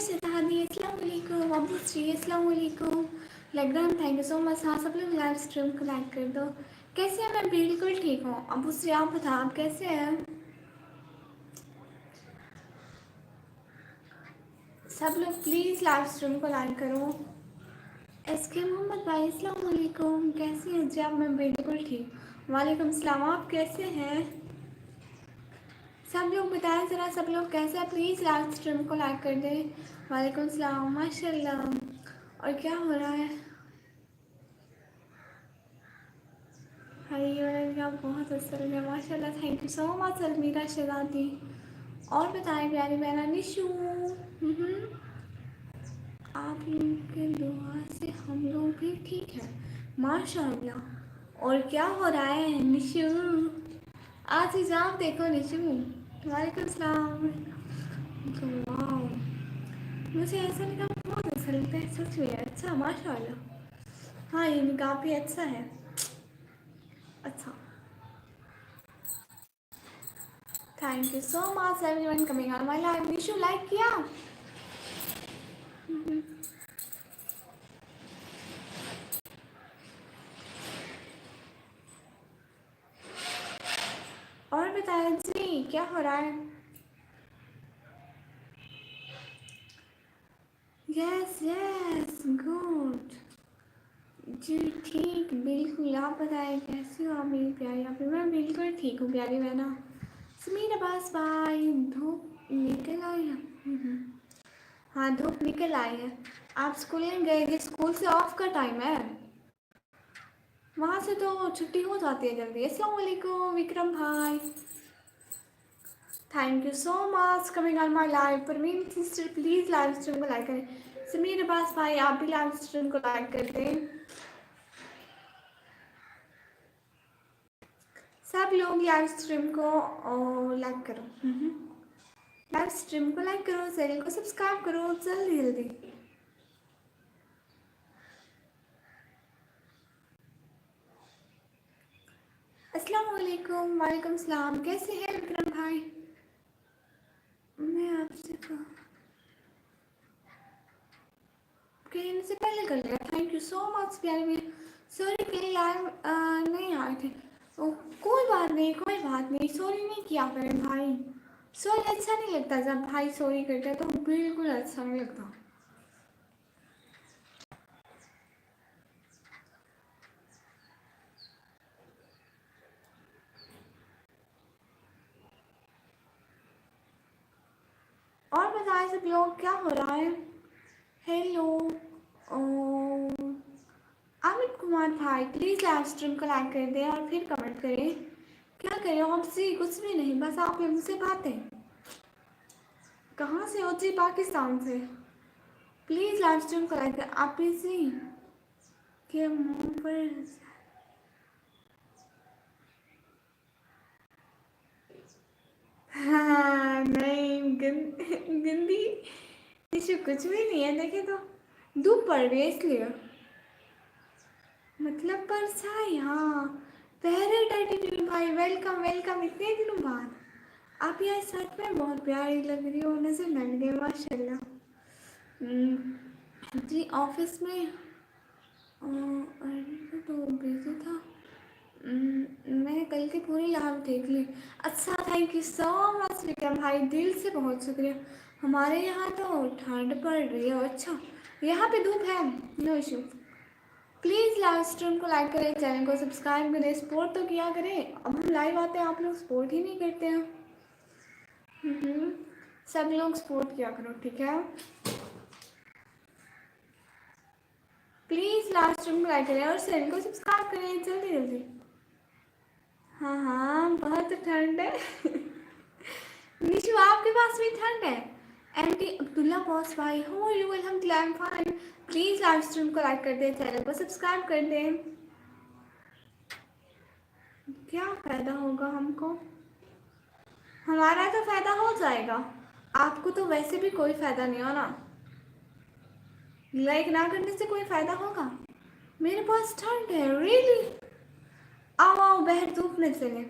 शहजादी अस्सलाम वालेकुम, अबू श्री अस्सलाम वालेकुम, लेग्राम थैंक यू सो मच। हाँ सब लोग लाइव स्ट्रीम को लाइक कर दो। कैसे हैं? मैं बिल्कुल ठीक हूँ। अबू श्री आप बताओ आप कैसे हैं? सब लोग प्लीज़ लाइव स्ट्रीम को लाइक करो। एस के मोहम्मद भाई अस्सलाम वालेकुम, कैसे हैं जी आप? मैं बिल्कुल ठीक। वालेकुम सलाम, आप कैसे हैं? सब लोग बताएं ज़रा, सब लोग कैसे हैं? प्लीज़ लाइव स्ट्रीम को लाइक कर दें। वालेकुम सलाम, माशाल्लाह। और क्या हो रहा है? हरी बहुत असल है माशाल्लाह, थैंक यू सो मच अलमीरा शहजादी। और बताएं प्यारी बहना निशू। आप लोगों के दुआ से हम लोग भी ठीक है माशाल्लाह। और क्या हो रहा है निशू? आज ही आप देखो निशू। वालेकुम सलाम। वाह, मुझे ऐसा निकाह बहुत अच्छा लगता है सच में। अच्छा माशाल्लाह, हाँ ये निकाह भी अच्छा है। अच्छा, thank you so much everyone coming on my live. Nishu like किया? और बताएं जी क्या हो रहा है? यस यस गुड जी, ठीक बिल्कुल। आप बताएं कैसी हो आप मेरी प्यारी? आप मैं बिल्कुल ठीक हूँ प्यारी बहना। समीर अब्बास भाई, धूप निकल आई है। हाँ धूप निकल आई है। आप स्कूल नहीं गए थे? स्कूल से ऑफ का टाइम है, वहाँ से तो छुट्टी हो जाती है जल्दी। अस्सलाम वालेकुम विक्रम भाई, thank you so much coming on my live. Parveen sister please live stream को लाइक करें। समीर अब्बास भाई आप भी लाइव स्ट्रीम को लाइक कर दें। सब लोग लाइव स्ट्रीम को लाइक करो। लाइव स्ट्रीम को लाइक करो, चैनल को सब्सक्राइब करो जल्दी जल्दी। अस्सलाम वालेकुम। वालेकुम सलाम, कैसे हैं विक्रम भाई? मैं आपसे कहने से पहले कर लिया, थैंक यू सो मच प्यारे में। सॉरी कल लाइव नहीं आए थे। ओ, कोई बात नहीं कोई बात नहीं, सॉरी नहीं किया करें भाई। सॉरी अच्छा नहीं लगता, जब भाई सॉरी करते हैं तो बिल्कुल अच्छा नहीं लगता। और बताएं सब लोग क्या हो रहा है? हेलो अमित कुमार भाई प्लीज़ लाइव स्ट्रीम को लाइक कर दें और फिर कमेंट करें। क्या करें आपसे? कुछ भी नहीं, बस आप लोगों से बातें। कहाँ से हो जी? पाकिस्तान से। प्लीज़ लाइव स्ट्रीम को लाइक करें। आप इसी के मुंह पर हाँ नहीं गंदी टिश्यू कुछ भी नहीं है। देखे तो धूप पड़ रही है इसलिए, मतलब परछाई। हाँ पैरेट एटीट्यूड भाई, वेलकम वेलकम इतने दिनों बाद। आप यहाँ सच में बहुत प्यारी लग रही हो, नजर मिल गए माशाल्लाह। जी ऑफिस में अरे तो बिजी था। मैंने कल की पूरी लाइव देख ली। अच्छा thank you so much Vikram भाई, दिल से बहुत शुक्रिया। हमारे यहाँ तो ठंड पड़ रही है। अच्छा यहाँ पे धूप है, no issue. Please live stream को लाइक करें, चैनल को सब्सक्राइब करें, सपोर्ट तो किया करें। अब हम लाइव आते हैं, आप लोग सपोर्ट ही नहीं करते हैं। सब लोग सपोर्ट किया करो ठीक है। प्लीज़ लाइव स्ट्रीम को लाइक करें और चैनल को सब्सक्राइब करें जल्दी जल्दी। हाँ हाँ बहुत ठंड है निशु आपके पास भी ठंड है? एमटी अब्दुल्ला बॉस भाई हो यू? अल्हम्दुलिल्लाह फाइन। प्लीज़ लाइव स्ट्रीम को लाइक कर दें, चैनल को सब्सक्राइब कर दें। क्या फ़ायदा होगा हमको? हमारा तो फ़ायदा हो जाएगा, आपको तो वैसे भी कोई फ़ायदा नहीं हो ना। लाइक ना करने से कोई फ़ायदा होगा? मेरे पास ठंड है रियली। आओ आओ बाहर धूप में चले।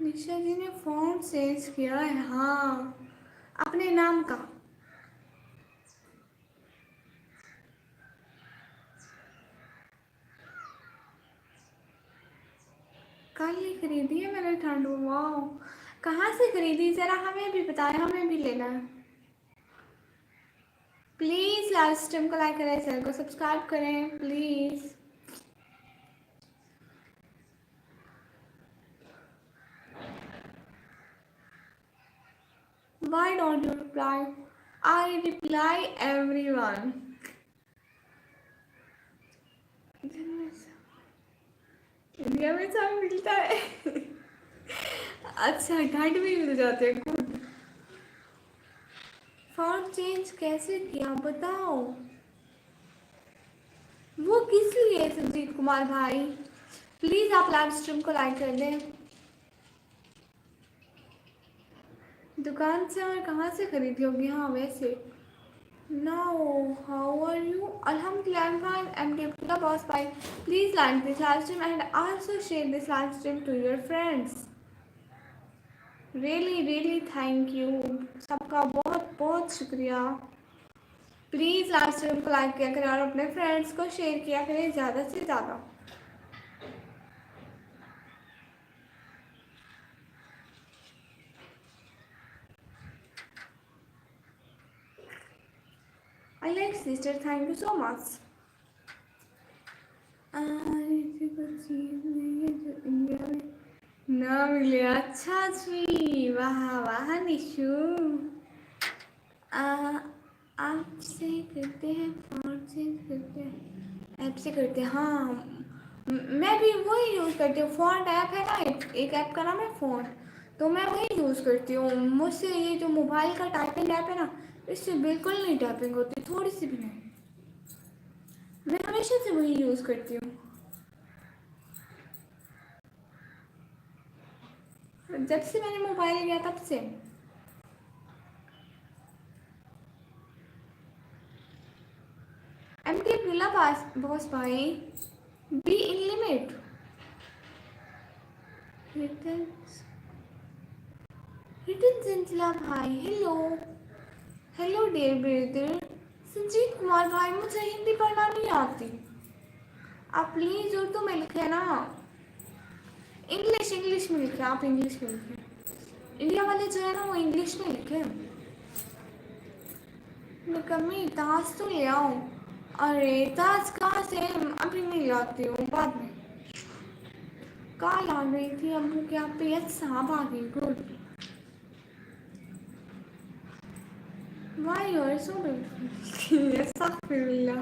निशा जी ने फोन चेंज किया है, हाँ अपने नाम का। कल ही खरीदी है मैंने ठंडू, वाह कहाँ से खरीदी जरा हमें भी बताएं, हमें भी लेना है। प्लीज लाइव स्ट्रीम को लाइक करें, चैनल को सब्सक्राइब करें please. Why don't you reply? I reply everyone. India में सब मिलता है। अच्छा घाट भी मिल जाते हैं, गुड। फॉन्ट चेंज कैसे किया बताओ। वो किस लिए संजीत कुमार भाई, प्लीज आप लाइव स्ट्रीम को लाइक कर दें। दुकान से और कहाँ से खरीदी होगी, हाँ वैसे। No, how are you? Alhamdulillah, I'm fine. I'm Deepika Boss Bye. Please like this live stream and also share this live stream to your friends. Really thank you. सबका बहुत बहुत शुक्रिया। प्लीज़ लाइव स्ट्रीम को like किया करें और अपने friends को शेयर किया करें ज़्यादा से ज़्यादा। Alex sister, thank you so much. कुछ चीज़ नहीं है जो इंडिया में ना मिले। अच्छा जी, वाह वाह निशु। आपसे करते हैं, फोन से करते हैं, ऐप से करते हैं, हाँ मैं भी वही यूज़ करती हूँ। फ़ॉन्ट ऐप है ना, एक ऐप का नाम है फ़ॉन्ट, तो मैं वही यूज़ करती हूँ। मुझसे ये जो मोबाइल का टाइपिंग ऐप है ना, इससे बिल्कुल नहीं टाइपिंग होती, थोड़ी सी भी नहीं। मैं हमेशा से वही यूज़ करती हूँ, जब से मैंने मोबाइल लिया तब से। एम के बिला बॉस भाई, बी इन लिमिट। रिटन सिंचला भाई, hello dear brother. Sanjeet Kumar भाई, मुझे हिंदी पढ़ना नहीं आती, आप प्लीज उर्दू में लिखे ना। इंग्लिश में लिखे, आप इंग्लिश में लिखे। इंडिया वाले जो है ना वो इंग्लिश में लिखे। मैं कमी ताज तो ले आऊँ। अरे ताज कहाँ से, अभी नहीं लाती हूँ, बाद में। कल आ गई थी अम्मू के यहाँ पे, सांप आ गई, good. Why you are so beautiful? अस्तगफिरुल्लाह।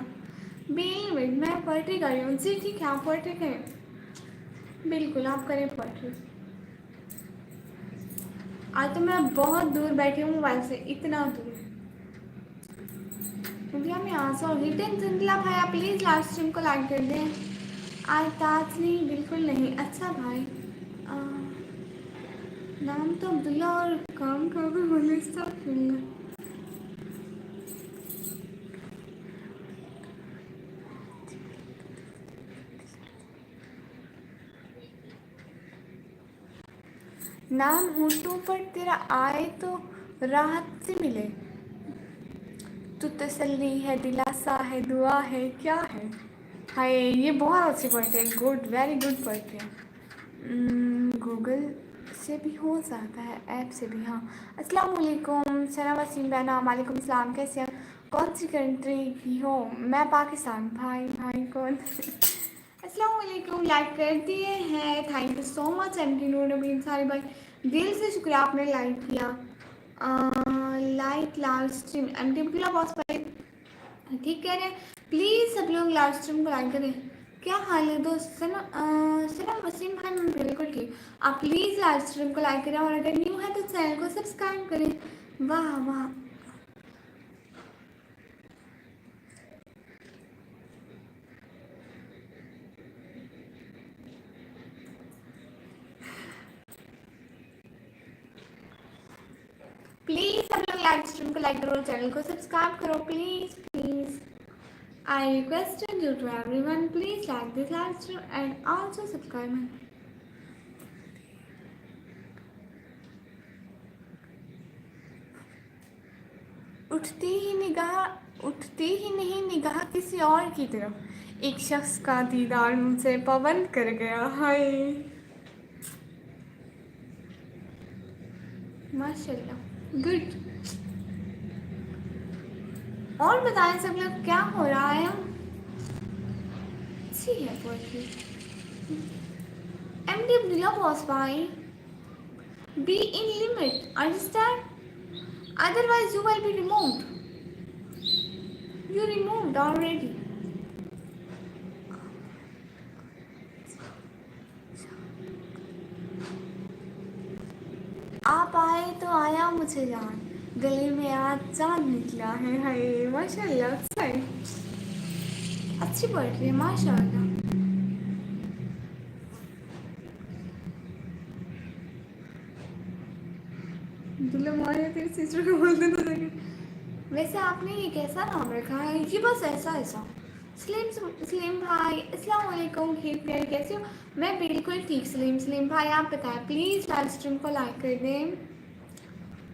बेल मैं पोएट्री कर रही हूँ जी, ठीक है आप पोएट्री करें, बिल्कुल आप करें पोएट्री। आज तो मैं बहुत दूर बैठी हूँ मोबाइल से, इतना दूर। इंडिया में आ जाओ। रिटन जिंदला भाई, आप प्लीज़ लाइव स्ट्रीम को लाइक कर दें। आज ताज नहीं, बिल्कुल नहीं। अच्छा भाई, नाम तो अब्दुल्ला और काम का भी बोले, अस्तगफिरुल्लाह। नाम होठों पर तेरा आए तो राहत से मिले, तू तसल्ली है, दिलासा है, दुआ है, क्या है। हाय ये बहुत अच्छी पढ़ते हैं, गुड, वेरी गुड पढ़ते हैं। गूगल से भी हो जाता है, ऐप से भी, हाँ। अस्सलाम वालेकुम सना वसीम बहना, वालेकुम सलाम, कैसे हैं, कौन सी कंट्री की हो। मैं पाकिस्तान। भाई कौन। अस्सलाम वालेकुम, लाइक कर दिए हैं, thank you so much M T Noor Nabi सारी भाई, दिल से शुक्रिया आपने लाइक किया। Like live stream M T boss भाई ठीक कह रहे हैं। प्लीज़ सब लोग लाइव स्ट्रीम को लाइक करें। क्या हाल है दोस्त, सना वसीम भाई, मैं बिल्कुल ठीक। आप प्लीज़ लाइव स्ट्रीम को लाइक करें और अगर न्यू है तो चैनल को सब्सक्राइब करें। वाह वाह, प्लीज़ सब लोग लाइव स्ट्रीम को लाइक करो और चैनल को सब्सक्राइब करो, please. I requested you to everyone, please like this live stream and also subscribe. اٹھتی ہی نہیں نگاہ کسی اور کی طرف، ایک شخص کا دیدار مجھ سے پابند کر گیا. ہائے ماشاء اللہ گڈ. اور بتائیں سب لوگ کیا ہو رہا ہے؟ اچھی ہے poetry. M D Abdullah was bye be in limit understand otherwise you will be removed. You removed already. آپ آئے تو آیا مجھے جان، گلے میں آج چاند نکلا ہے. ہائے ماشاء اللہ. اچھا ہے، اچھی پوئٹری ہے ماشاء اللہ. عبداللہ مارے تیرے سسٹر کو بولتے تو لگے. ویسے آپ نے یہ کیسا نام رکھا ہے؟ یہ بس ایسا ایسا. سلیم بھائی السلام علیکم. کیسے ہو؟ میں بالکل ٹھیک. سلیم بھائی آپ بتائیں پلیز لائیو اسٹریم کو لائک کر دیں.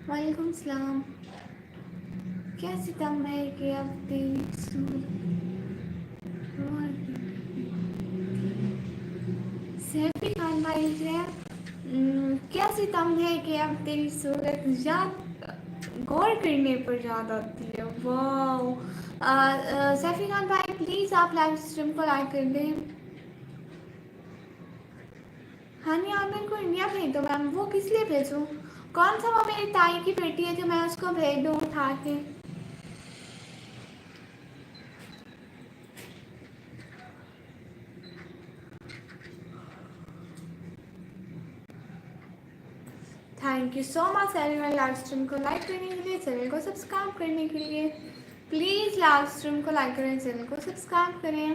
وعلیکم السلام. کیا ستم ہے کہ اب تیری سیفی خان بھائی سے کیا ستم ہے کہ اب تیری صورت یاد غور کرنے پر یاد آتی ہے. واو. سیفی خان بھائی پلیز آپ لائیو اسٹریم کو لائک کر دیں. ہانی عامر کو انڈیا بھیج دو میم. وہ کس لیے بھیجوں؟ کون سا وہ میری تائی کی بیٹی ہے جو میں اس کو بھیج دوں اٹھا کے؟ Thank you so much every one live stream کو لائک کرنے کے لیے، چینل کو سبسکرائب کرنے کے لیے. پلیز لائیو اسٹریم کو لائک کریں، چینل کو سبسکرائب کریں.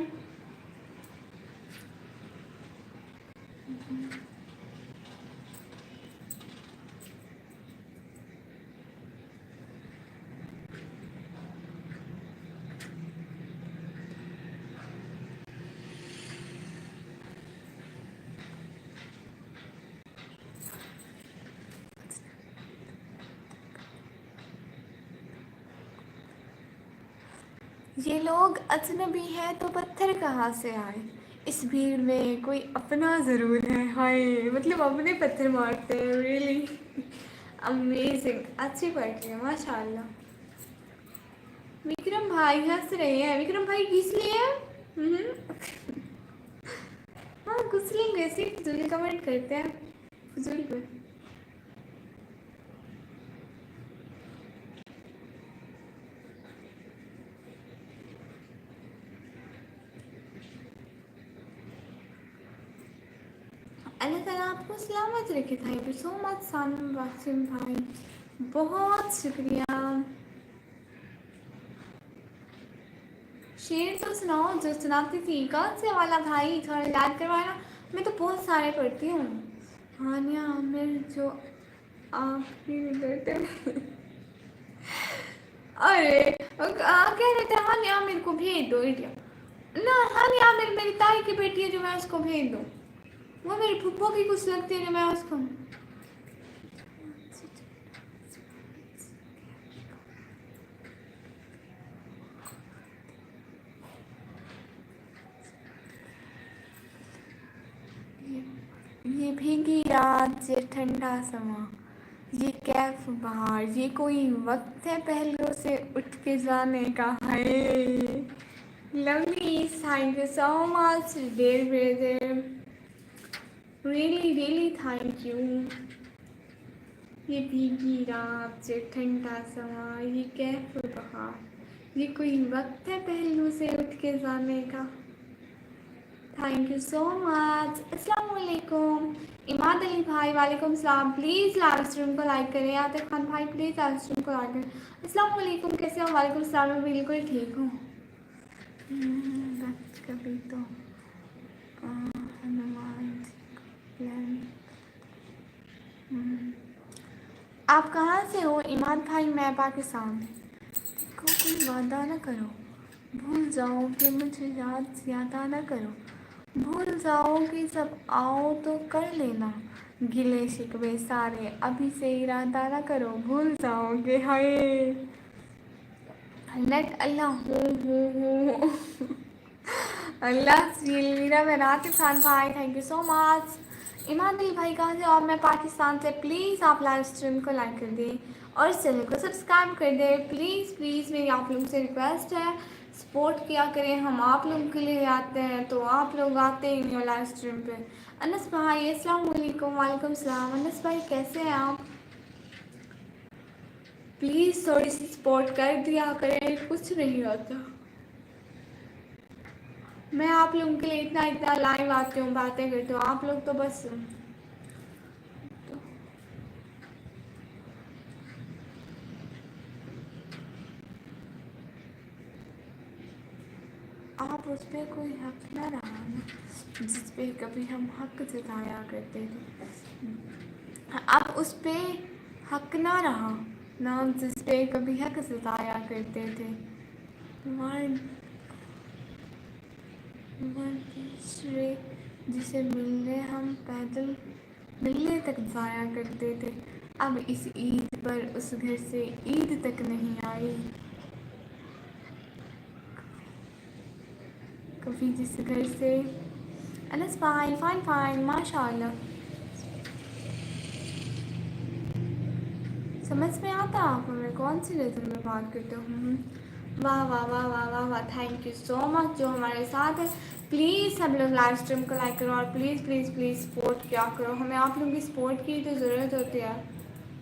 یہ لوگ اجنبی ہیں تو پتھر کہاں سے آئے؟ اس بھیڑ میں کوئی اپنا ضرور ہے. ہائے مطلب اپنے پتھر مارتے ہیں. Really amazing. اچھی پڑھ ہے ماشاء اللہ. وکرم بھائی ہنس رہے ہیں. وکرم بھائی کس لیے؟ ہاں کچھ لوگ ایسے فضول کمنٹ کرتے ہیں. فضول کو اللہ تعالیٰ آپ کو سلامت رکھے. تھینک یو سو مچ سانم واسم بھائی، بہت شکریہ. شعر تو سناؤ جو سناتی تھی. کون سے والا بھائی تھوڑا یاد کروانا. میں تو بہت سارے پڑھتی ہوں. ہانیہ عامر جو آپ کی بیٹے ارے کہہ رہے تھے ہانیہ عامر کو بھیج دو. نہ ہانیہ عامر میری تائی کی بیٹی ہے جو میں اس کو بھیج دوں. وہ میری پھپھو کی کچھ لگتی ہے جو میں اس کو. یہ بھیگی رات، یہ ٹھنڈا سما، یہ کیف بہار، یہ کوئی وقت ہے پہلو سے اٹھ کے جانے کا. ہے lovely. Thank you so much dear brother. Really thank you. یہ بھیگی رات، یہ ٹھنڈا سما، یہ کیف بہار، یہ کوئی وقت ہے پہلو سے اٹھ کے جانے کا. تھینک یو سو مچ. السلام علیکم. اماد علی بھائی وعلیکم السلام. پلیز لائیو اسٹریم کو لائک کریں. عاطف خان بھائی پلیز لائیو اسٹریم کو لائک کریں. السلام علیکم. کیسے ہو؟ وعلیکم السلام. میں بالکل ٹھیک ہوں. بس کبھی تو نماز پلان. آپ کہاں سے ہو اماد بھائی؟ میں پاکستان. دیکھو کوئی وعدہ نہ کرو، بھول جاؤ کہ مجھے یاد زیادہ نہ کرو. بھول جاؤ کہ سب آؤ تو کر لینا، گلے شکوے سارے ابھی سے ارادہ نہ کرو. بھول جاؤ گے. ہائے नेट अल्लाह हो अल्लाह सील मीरा बहन आतिफ खान भाई थैंक यू सो मच। ईमान दिल भाई कहाँ से? और मैं पाकिस्तान से। प्लीज़ आप लाइव स्ट्रीम को लाइक कर दें और चैनल को सब्सक्राइब कर दें। प्लीज़ प्लीज़ मेरी आप लोगों से रिक्वेस्ट है, सपोर्ट किया करें। हम आप लोगों के लिए आते हैं तो आप लोग आते ही नहीं हो लाइव स्ट्रीम पे। अनस भाई अस्सलाम वालेकुम। वालेकुम सलाम। अनस भाई कैसे हैं आप? प्लीज़ थोड़ी सी सपोर्ट कर दिया करें, कुछ नहीं होता। मैं आप लोगों के लिए इतना इतना लाइव आती हूँ, बातें करती हूँ, आप लोग तो बस तो आप उस पर कोई हक ना रहा ना जिस पे कभी हम हक जताया करते थे। आप उस पे हक ना रहा ना जिस पे कभी हक जताया करते थे। वन वन दूसरे जिसे मिलने हम पैदल मिलने तक जाया करते थे, अब इस ईद पर उस घर से ईद तक नहीं आई। कभी जिस घर से अनस फाइन फाइन फाइन माशाल्लाह। समझ में आता आप हमें कौन सी रिदम में बात करते हो? वाह वाह वाह वाह वाह वाह थैंक यू सो मच जो हमारे साथ है। प्लीज़ सब लोग लाइव स्ट्रीम को लाइक करो और प्लीज़ प्लीज़ प्लीज़ सपोर्ट किया करो। हमें आप लोगों की सपोर्ट की तो ज़रूरत होती है।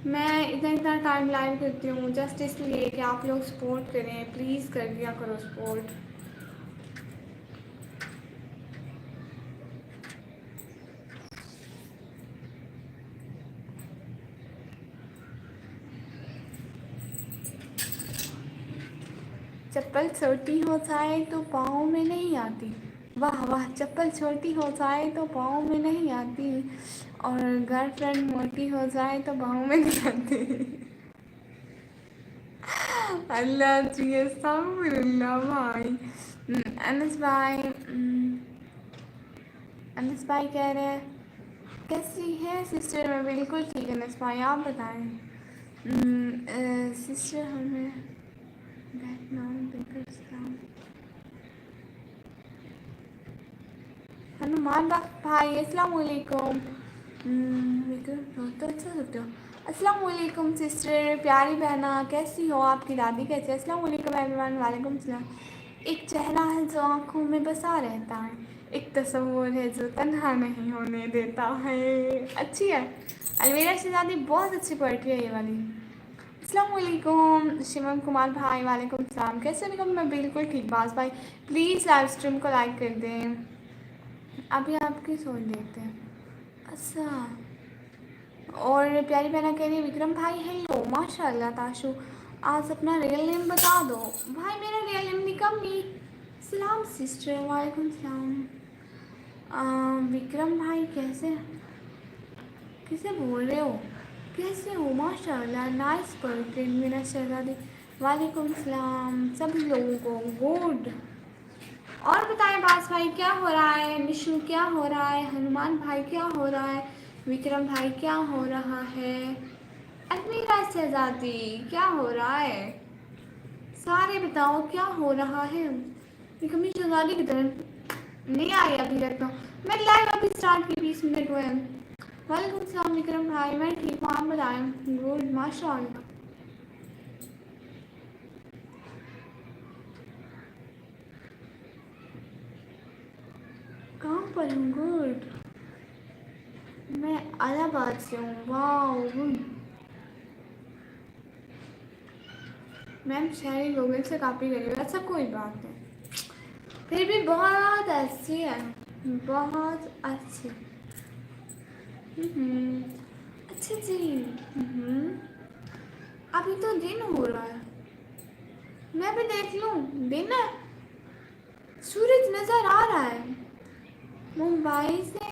मैं इतना इतना टाइम लाइव करती हूँ जस्ट इसलिए कि आप लोग सपोर्ट करें। प्लीज़ कर दिया करो सपोर्ट। चप्पल छोटी हो जाए तो पाँव में नहीं आती। वाह वाह। चप्पल छोटी हो जाए तो पाँव में नहीं आती और गर्लफ्रेंड मोटी हो जाए तो पाँव में नहीं आती। अल्लाह जी अस्तगफिरुल्लाह भाई। अनस भाई अनस भाई कह रहे हैं कैसी है सिस्टर? मैं बिल्कुल ठीक है अनस भाई, आप बताएं। सिस्टर हमें बिल्कुल सलाम। हनुमान भाई अस्सलाम वालेकुम। तो अच्छा सकते हो। अस्सलाम वालेकुम सिस्टर प्यारी बहना, कैसी हो? आपकी दादी कैसी है? अस्सलाम वालेकुम एवरीवन। वालेकुम सलाम। एक चेहरा है जो आँखों में बसा रहता है, एक तस्वुर है जो तन्हा नहीं होने देता है। अच्छी है। अलविदा शहजादी बहुत अच्छी पोएट्री है ये वाली। अस्सलाम वालेकुम शिवम कुमार भाई। वालेकुम सलाम। कैसे हो? मैं बिल्कुल ठीक। बास भाई प्लीज़ लाइव स्ट्रीम को लाइक कर दें। अभी आपकी सोच देखते हैं। अच्छा। और प्यारी बहना कह रही है विक्रम भाई हेलो माशाल्लाह। ताशु आज अपना रियल नेम बता दो। भाई मेरा रियल नेम निकम नहीं। सलाम सिस्टर। वालेकुम सलाम। विक्रम भाई कैसे किसे बोल रहे हो? कैसे हो? माशाल्लाह नाइस पोएट्री मेरा शहजादी। वालेकुम सलाम सभी लोगों को गुड। और बताएं बास भाई क्या हो रहा है? निशु क्या हो रहा है? हनुमान भाई क्या हो रहा है? विक्रम भाई क्या हो रहा है? अलमीरा शहजादी क्या हो रहा है? सारे बताओ क्या हो रहा है? विक्रम शहजादी की तरफ नहीं आई अभी तक तो। मैं लाइव अभी स्टार्ट की 20 मिनट हुए। वालेकुम सलाम विक्रम भाई, मैं ठीक हूँ, आप बताएं। गुड माशाल्लाह। कहाँ पर हूँ? गुड। मैं इलाहाबाद से हूँ। वाह गुड। मैम शहरी गूगल से कॉपी करी, वैसा कोई बात नहीं, फिर भी बहुत अच्छी है, बहुत अच्छी। अच्छा जी। अभी तो दिन हो रहा है, मैं भी देख लूँ। दिन है, सूरज नज़र आ रहा है। मुंबई से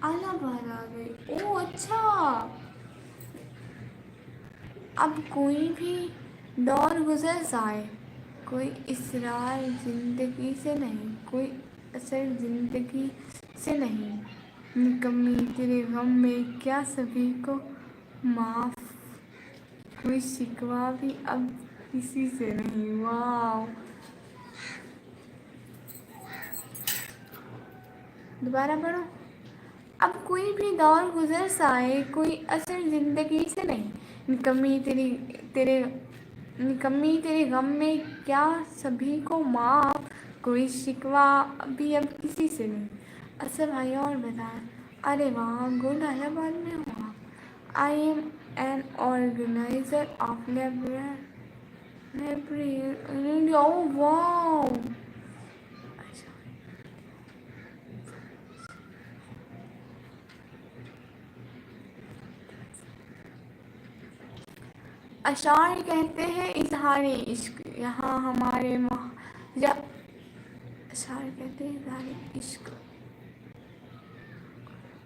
इलाहाबाद आ गई। ओह अच्छा। अब कोई भी दौर गुजर जाए, कोई इसरार ज़िंदगी से नहीं, कोई असर ज़िंदगी से नहीं। निकम्मी तेरे गम में क्या सभी को माफ़, कोई शिकवा भी अब किसी से नहीं। वाह, दोबारा पढ़ो। अब कोई भी दौर गुजर सा है, कोई असर जिंदगी से नहीं। निकम्मी तेरी तेरे निकम्मी तेरे गम में क्या सभी को माफ, कोई शिकवा भी अब किसी से नहीं। अच्छा भाई और बता। अरे वाह, गुड हैदराबाद में हुआ। I am an organiser of library. Oh वाह। अशार कहते हैं इजहारे इश्क यहाँ हमारे या अशार कहते हैं इजहारे इश्क।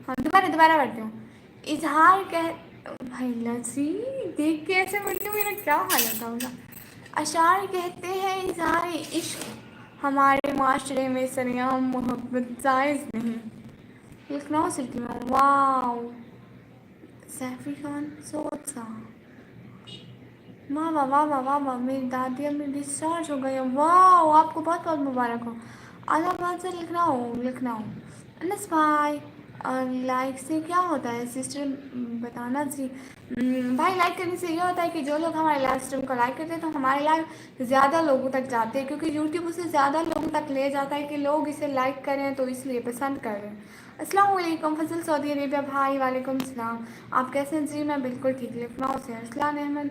हाँ, दोबारा दोबारा पढ़ती हूँ। इजहार कह भाई लसी, देख के ऐसे पढ़ती हूँ, मेरा क्या हालत होगा। अशार कहते हैं इजहार इश्क हमारे माशरे में सरेआम मोहब्बत जायज़ नहीं। लखनऊ सिटी में। वाह, सैफी खान सोच सा। वाह वाह वाह वाह वाह वाह, मेरी दादी अब मेरी डिस्चार्ज हो गई है। वाह, आपको बहुत बहुत मुबारक हो। इलाहाबाद से लखनऊ। लखनऊ अनस भाई, लाइक से क्या होता है सिस्टर, बताना जी। भाई लाइक करने से ये होता है कि जो लोग हमारे लाइव स्ट्रीम को लाइक करते हैं तो हमारे लाइव ज़्यादा लोगों तक जाते हैं, क्योंकि यूट्यूब उसे ज़्यादा लोगों तक ले जाता है कि लोग इसे लाइक करें, तो इसलिए पसंद कर रहे हैं। अस्सलाम वालेकुम फजल सऊदी अरेबिया भाई, वालेकुम सलाम। आप कैसे हैं जी? मैं बिल्कुल ठीक। लखनऊ से अरसलान अहमद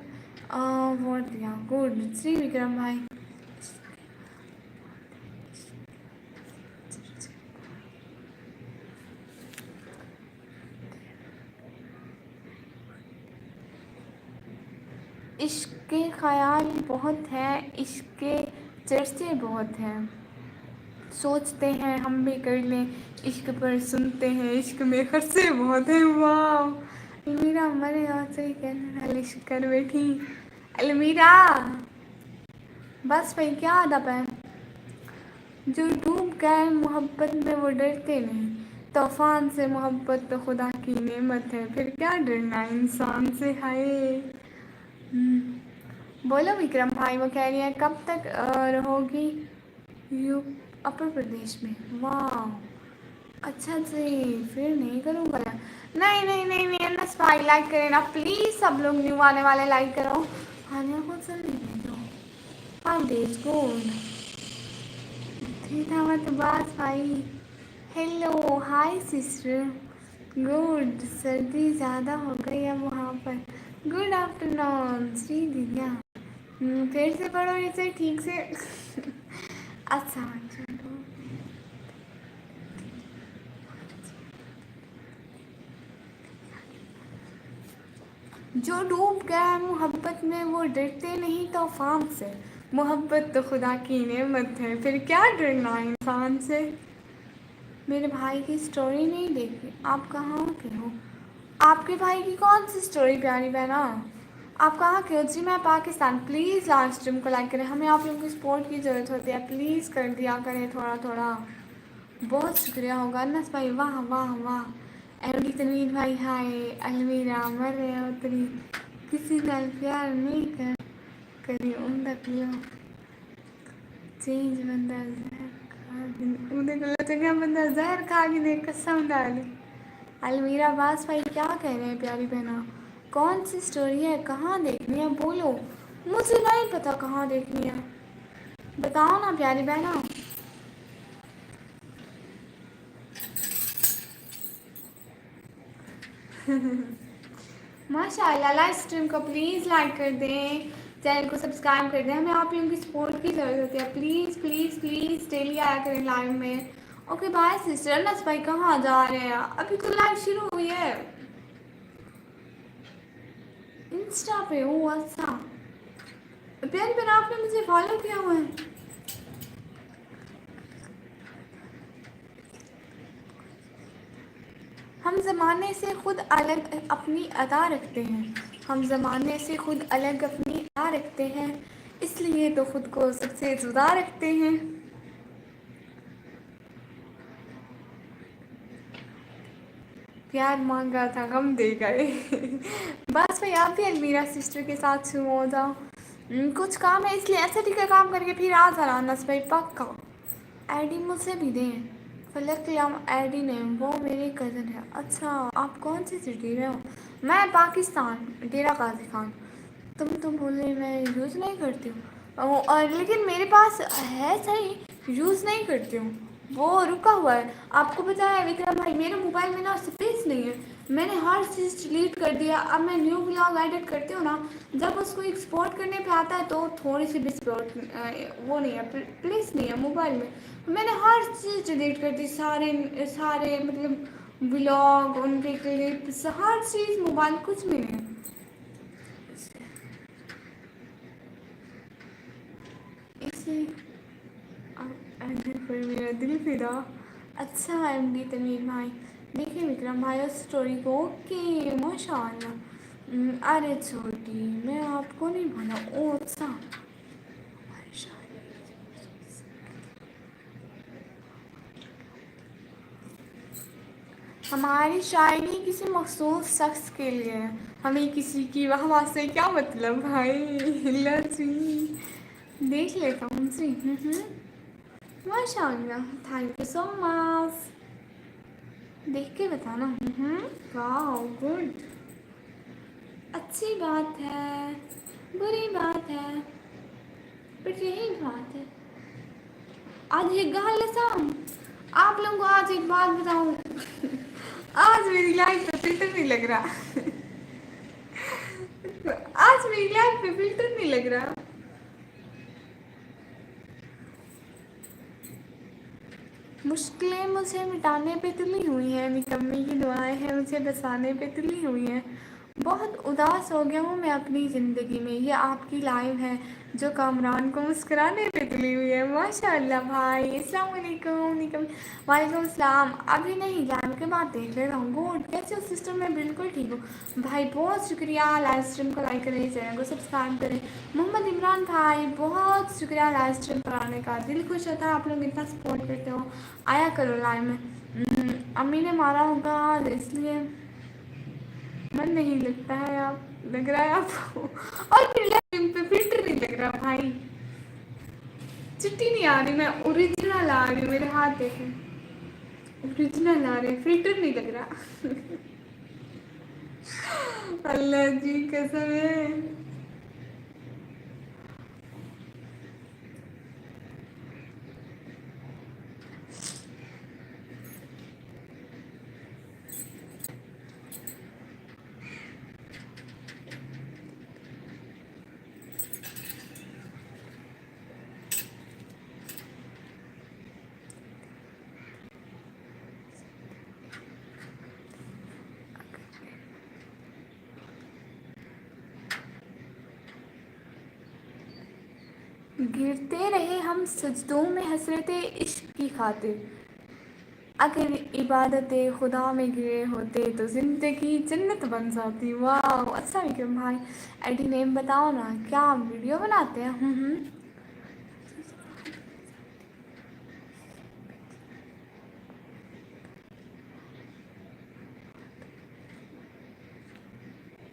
वोट दिया। गुड। श्री विक्रम भाई। इश्क के ख्याल बहुत हैं, इश्क के चर्चे बहुत हैं, सोचते हैं हम भी कर लें इश्क पर, सुनते हैं इश्क में खर्चे बहुत हैं। वाह, अलमीरा हमारे यहाँ से ही कहने इश्क कर बैठी। अलमीरा बस भाई, क्या अदब है। जो डूब गए मोहब्बत में वो डरते नहीं, तूफान से मोहब्बत तो खुदा की नेमत है, फिर क्या डरना इंसान से। हाय। बोलो विक्रम भाई, वो कह रही है कब तक रहोगी यू अपर प्रदेश में। वाह, अच्छा जी, फिर नहीं करूँगा। नहीं नहीं नहीं नहीं, अनस भाई लाइक करें ना प्लीज़, सब लोग न्यू आने वाले लाइक करो। आने को चल नहीं दो। हाँ डेज गुड। ठीक था मत बात भाई। Hello hi sister. गुड। सर्दी ज़्यादा हो गई है वहाँ पर। Good afternoon Shri Divya. फिर से पढ़ो इसे ठीक से। अच्छा चलो। जो डूब गया मोहब्बत में वो डरते नहीं तूफान से, मोहब्बत तो खुदा की नेमत है, फिर क्या डरना इंसान से। मेरे भाई की स्टोरी नहीं देखी, आप कहाँ के हो? आपके भाई की कौन सी स्टोरी प्यारी बहना? आप कहाँ के हो जी? मैं पाकिस्तान। प्लीज़ लाइव स्ट्रीम को लाइक करें, हमें आप लोगों की सपोर्ट की ज़रूरत होती है, प्लीज़ कर दिया करें थोड़ा थोड़ा, बहुत शुक्रिया होगा। अनस भाई वाह वाह वाह। एमडी तनवीर भाई हाय। अलमीरा मर रहे हो तेरी, किसी नाल प्यार नहीं करी उनका पियो चेंज बंदा जहर खा के उन्हें गलत जगह बंदा जहर खा के देख कसम डाले। अलमीरा बास भाई क्या कह रहे हैं प्यारी बहना? कौन सी स्टोरी है, कहाँ देखनी है बोलो, मुझे नहीं पता कहाँ देखनी है, बताओ ना प्यारी बहना। माशाल्लाह, लाइव स्ट्रीम को प्लीज़ लाइक कर दें, चैनल को सब्सक्राइब कर दें, हमें आप लोगों की सपोर्ट की ज़रूरत होती है। प्लीज़ प्लीज़ प्लीज़ डेली आया करें लाइव में। Okay bye sister. अनस भाई कहाँ जा रहे हैं? अभी तो लाइव शुरू हुई है इंस्टा पे। ओ अच्छा, प्यारी बहन आपने मुझे फॉलो किया हुआ है। हम ज़माने से खुद अलग अपनी अदा रखते हैं, हम ज़माने से खुद अलग अपनी अदा रखते हैं, इसलिए तो खुद को सबसे जुदा रखते हैं। प्यार मांगा था गम दे गए। बस भाई आप भी अलमीरा सिस्टर के साथ शुरू हो जाओ। कुछ काम है इसलिए ऐसे ठीक है, काम करके फिर आ जाना अनस भाई पक्का। आईडी मुझसे भी दें। फलक याम आईडी नेम वो मेरी कज़न है। अच्छा आप कौन सी सिटी में हो? मैं पाकिस्तान, डेरा गाजी खान। तुम तो बोले मैं यूज़ नहीं करती हूँ। और लेकिन मेरे पास है सही, यूज़ नहीं करती हूँ, वो रुका हुआ है। आपको पता है विक्रम भाई मेरे मोबाइल में ना स्पेस नहीं है, मैंने हर चीज़ डिलीट कर दिया। अब मैं न्यू ब्लॉग एडिट करती हूँ ना, जब उसको एक्सपोर्ट करने पे आता है तो थोड़ी सी भी वो नहीं है, प्लेस नहीं है मोबाइल में। मैंने हर चीज़ डिलीट कर दी, सारे सारे मतलब ब्लॉग, उनके क्लिप्स, हर चीज़ मोबाइल कुछ भी नहीं है। इसे एडिट पर मेरा दिल फिरा। अच्छा एमडी तमीर भाई, देखिए विक्रम भाई उस स्टोरी को। ओके माशाल्लाह। अरे छोटी मैं आपको नहीं बोला। ओ अच्छा, हमारी शायरी किसी मखसूस शख्स के लिए है, हमें किसी की वाह से क्या मतलब भाई। लजी देख लेता हूँ जी। माशाल्लाह, थैंक यू सो मच। देख के बताना। वाह गुड। अच्छी बात है, बुरी बात है, बट यही बात है। आज एक गाल शाम, आप लोगों को आज एक बात बताऊं। आज मेरी लाइफ में फिल्टर नहीं लग रहा। आज मेरी लाइफ में फिल्टर नहीं लग रहा। मुश्किलें मुझे मिटाने पे तुली हुई हैं, निकम्मी की दुआएं हैं मुझे बसाने पे तुली हुई हैं। बहुत उदास हो गया हूँ मैं अपनी ज़िंदगी में, ये आपकी लाइव है जो कामरान को मुस्कुराने पे तुली हुई है। माशाल्लाह भाई, अस्सलाम वालेकुम। वालेकुम सलाम। अभी नहीं, लाइव के बाद देख ले रहा हूँ। गुड, कैसे हो सिस्टर? मैं बिल्कुल ठीक हूँ भाई, बहुत शुक्रिया। लाइव स्ट्रीम को लाइक करें, चैनल को सब्सक्राइब करें। मोहम्मद इमरान भाई बहुत शुक्रिया लाइव स्ट्रीम पर आने का, दिल खुश होता है आप लोग इतना सपोर्ट करते हो। आया करो लाइव में। अम्मी ने मारा होगा इसलिए मन नहीं लगता है, आप लग रहा है आपको। और फिर लाइव पे फिल्टर नहीं लग रहा भाई, चिट्टी नहीं आ रही, मैं ओरिजिनल आ रही हूँ, मेरे हाथ देखें, ओरिजिनल आ रहे, फिल्टर नहीं लग रहा। अल्लाह जी कसम है। गिरते रहे हम सजदों में हसरते इश्क की खातिर, अगर इबादत खुदा में गिरे होते तो ज़िंदगी जन्नत बन जाती। वाह अच्छा विक्रम भाई, आईडी नेम बताओ ना, क्या आप वीडियो बनाते हैं?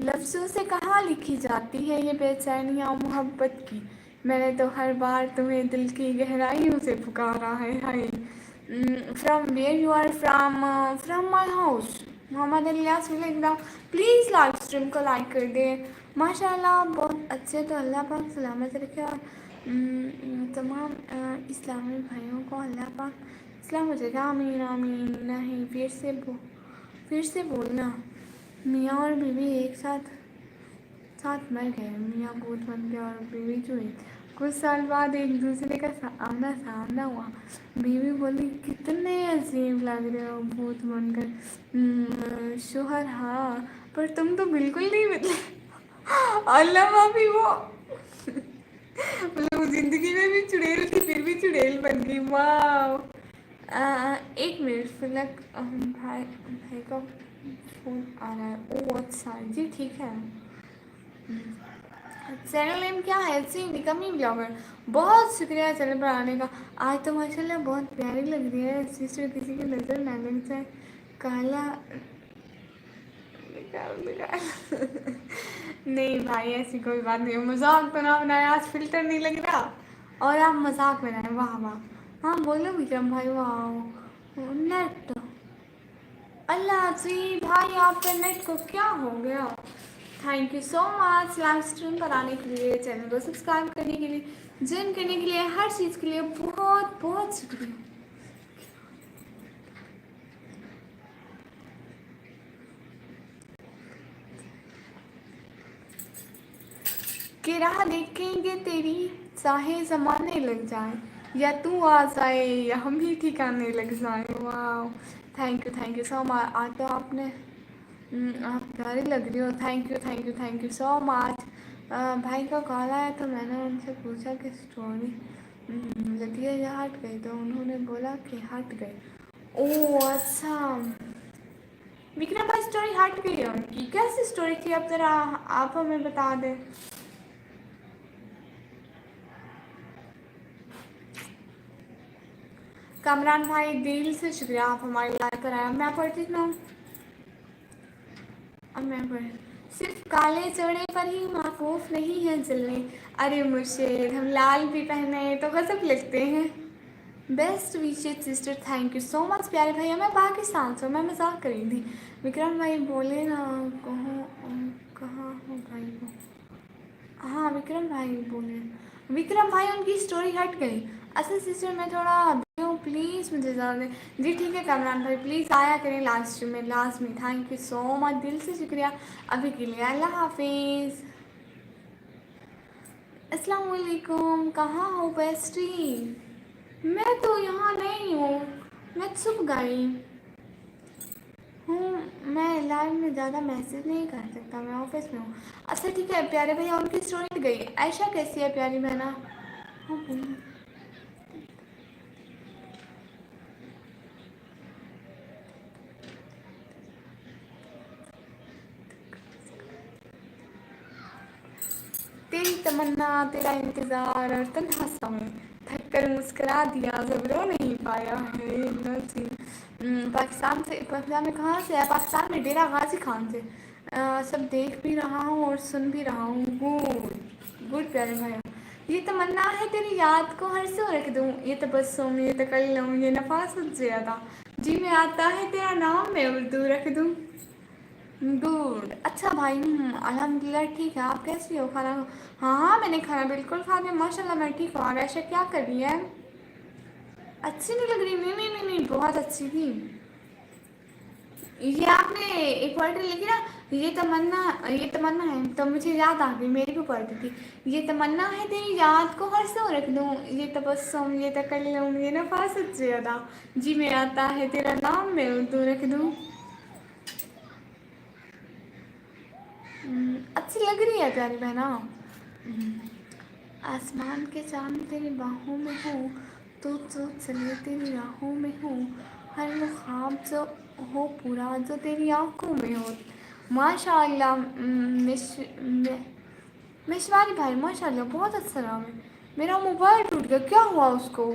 लफ्ज़ों से कहाँ लिखी जाती है ये बेचैनियाँ मोहब्बत की, मैंने तो हर बार तुम्हें दिल की गहराइयों से पुकारा है। Hi from where you are? From my house. Mohammad Ilyas विलेंदा, प्लीज़ लाइव स्ट्रीम को लाइक कर दे। माशाल्लाह बहुत अच्छे, तो अल्लाह पाक सलामत रखे। और तमाम इस्लामी भाइयों को अल्लाह पाक सलामत रखे। आमीन आमीन। नहीं फिर से बोलना। मियाँ और बीवी एक साथ साथ मर गए, मियाँ भूत बन गया और बीवी चुई। कुछ साल बाद एक दूसरे का आमना सामना हुआ, बीवी बोली कितने अजीब लग रहे हो भूत बनकर। शोहर हाँ, पर तुम तो बिल्कुल नहीं बदले। अल्लाह माफी, वो मतलब जिंदगी में भी चुड़ैल थी फिर भी चुड़ैल बन गई। वाह। एक मिनट फलक, भाई का फोन आ रहा है। ओ अच्छा जी ठीक है। चैनल नेम क्या है? सी निकमी ब्लॉगर। बहुत शुक्रिया चैनल पर आने का। आज तो माशाल्लाह बहुत प्यारी लग रही है सिस्टर, किसी की नज़र ना लग जाए। काला निकाल निकाल। नहीं भाई ऐसी कोई बात नहीं है, मजाक तो ना बनाए, आज फिल्टर नहीं लग रहा और आप मजाक बनाए, वाह वाह। हाँ बोलो विक्रम भाई, वाह नेट। अल्लाह जी भाई आपका नेट को क्या हो गया। Thank you so much live stream पर आने के लिए, चैनल को सब्सक्राइब करने के लिए, ज्वाइन करने के लिए, हर चीज़ के लिए बहुत बहुत शुक्रिया। कि राह देखेंगे तेरी, चाहे ज़माने लग जाए, या तू आ जाए या हम ही ठिकाने लग जाए। वाह थैंक यू सो मच। आज तो आपने आप प्यारी लग रही हो। Thank you so much. भाई का कॉल आया तो मैंने उनसे पूछा कि स्टोरी लतिया या हट गई, तो उन्होंने बोला कि हट गई। ओह अच्छा, विक्रम भाई स्टोरी हट गई है उनकी, कैसी स्टोरी थी अब ज़रा आप हमें बता दें। कमरान भाई दिल से शुक्रिया, आप हमारे लाइव पर आए। मैं पढ़ती हूँ, अब मैं पढ़, सिर्फ काले जोड़े पर ही माकूफ नहीं है जलने, अरे मुर्शिद हम लाल भी पहने तो गजब लगते हैं। बेस्ट विशेष sister, thank you so much प्यारे भैया। मैं पाकिस्तान से हूँ, मैं मजाक कर रही थी। विक्रम भाई बोले ना कहो कहाँ हो भाई को। हाँ विक्रम भाई बोले, विक्रम भाई उनकी स्टोरी हट गई। असल सिस्टर मैं थोड़ा प्लीज़ मुझे ज़्यादा दें। जी ठीक है कमरान भाई, प्लीज़ आया करें लास्ट में लाजमी। थैंक यू सो मच, दिल से शुक्रिया। अभी के लिए अल्लाह हाफिज़। अस्सलाम वालेकुम, कहाँ हो बेस्टी। मैं तो यहाँ नहीं हूँ, मैं छुप गई हूँ। मैं लाइव में ज़्यादा मैसेज नहीं कर सकता, मैं ऑफिस में हूँ। अच्छा ठीक है प्यारे भैया, उनकी स्टोरी गई। ऐशा कैसी है प्यारी बहना। हाँ बोलो। तेरी तमन्ना तेरा इंतज़ार और तन्हा समय, थक कर मुस्करा दिया जब रो नहीं पाया है नसी। पाकिस्तान में कहाँ से है, पाकिस्तान में डेरा गाजी खान से। सब देख भी रहा हूँ और सुन भी रहा हूँ। गुड गुड प्यारे भाई। ये तमन्ना है तेरी याद को हर सो रख दूँ, ये तबस्सुम ये तकल्लुम ये नफासत ज़्यादा, जी में आता है तेरा नाम मैं उर्दू रख दूँ। गुड अच्छा भाई, अल्हम्दुलिल्लाह ठीक है। आप कैसी हो, खाना। हाँ हाँ मैंने खाना बिल्कुल खा लिया माशाल्लाह, मैं ठीक हूँ। और ऐशा क्या कर रही है। अच्छी नहीं लग रही। नहीं नहीं नहीं नहीं बहुत अच्छी थी। ये आपने एक पोइट्री लिखी ना, ये तमन्ना है तो मुझे याद आ गई, मेरी भी पोइट्री थी। ये तमन्ना है तेरी याद को हर सो रख दूँ, ये तबस्सुम ये तकल्लुम ये नफासत ज़्यादा, जी में आता है तेरा नाम मैं उर्दू रख दूँ। अच्छी लग रही है प्यारी बहना। आसमान के चांद तेरी बाहों में हो, तो चले तेरी राहों में हो, हर वो ख्वाब जो हो पूरा जो तेरी आंखों में हो। माशाल्लाह मिशवारी भाई माशाल्लाह बहुत अच्छा नाम है। मेरा मोबाइल टूट गया, क्या हुआ उसको।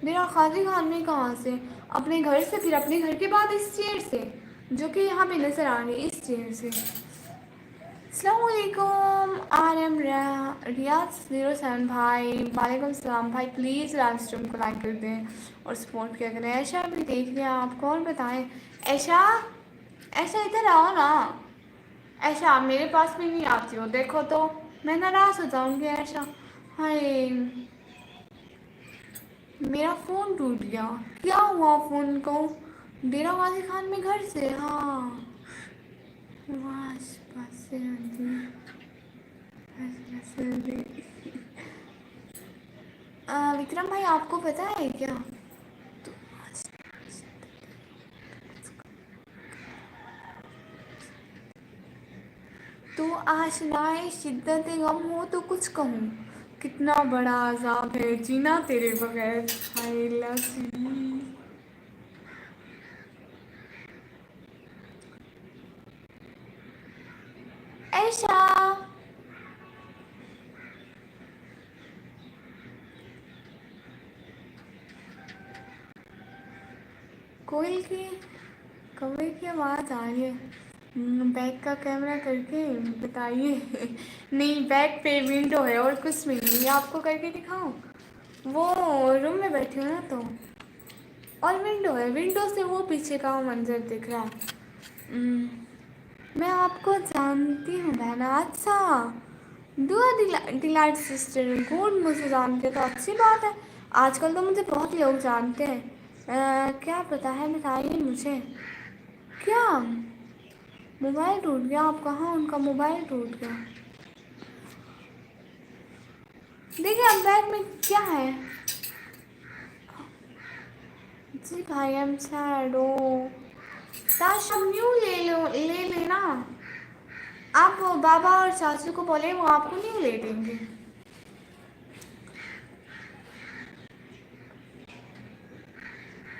मेरा खादी खान में कहाँ से, अपने घर से, फिर अपने घर के बाद इस चेयर से जो कि यहाँ पे नज़र आ रही है, इस चेयर से। अस्सलामुअलैकुम आर एम रियाज 07 भाई, वालेकुम सलाम भाई। प्लीज़ लाइव स्ट्रीम को लाइक कर दें और सपोर्ट किया करें। ऐशा भी देख रहे हैं आप, कौन बताएं। ऐशा ऐशा इधर आओ ना। ऐशा आप मेरे पास भी नहीं आती हो, देखो तो मैं नाराज़ हो जाऊँगी ऐशा। हाय मेरा फ़ोन टूट गया, क्या हुआ फ़ोन को। डेरा गाजी खान में घर से, हाँ बस बस से विक्रम भाई आपको पता है क्या, तो आशनाए शिद्दत गम हो तो कुछ कहूँ, कितना बड़ा अजाब है जीना तेरे बगैर। हाय लसी। ऐशा कोयल की कौवे की आवाज़ आ रही है। बैक का कैमरा करके बताइए। नहीं, बैक पे विंडो है और कुछ भी नहीं। आपको करके दिखाऊं? वो रूम में बैठी हूँ ना, तो और विंडो है, विंडो से वो पीछे का मंजर दिख रहा है। मैं आपको जानती हूँ बहना। अच्छा, दुआ डिलाइट सिस्टर, गुड, मुझे जानते तो अच्छी बात है। आजकल तो मुझे बहुत लोग जानते हैं। क्या पता है, बताइए मुझे। क्या मोबाइल टूट गया आपका? हाँ, उनका मोबाइल टूट गया। देखिए अब बैग में क्या है। जी भाई, एम सैड। ओ ताश, अब न्यू ले लो, ले लेना। आप बाबा और चाचू को बोले, वो आपको न्यू ले देंगे।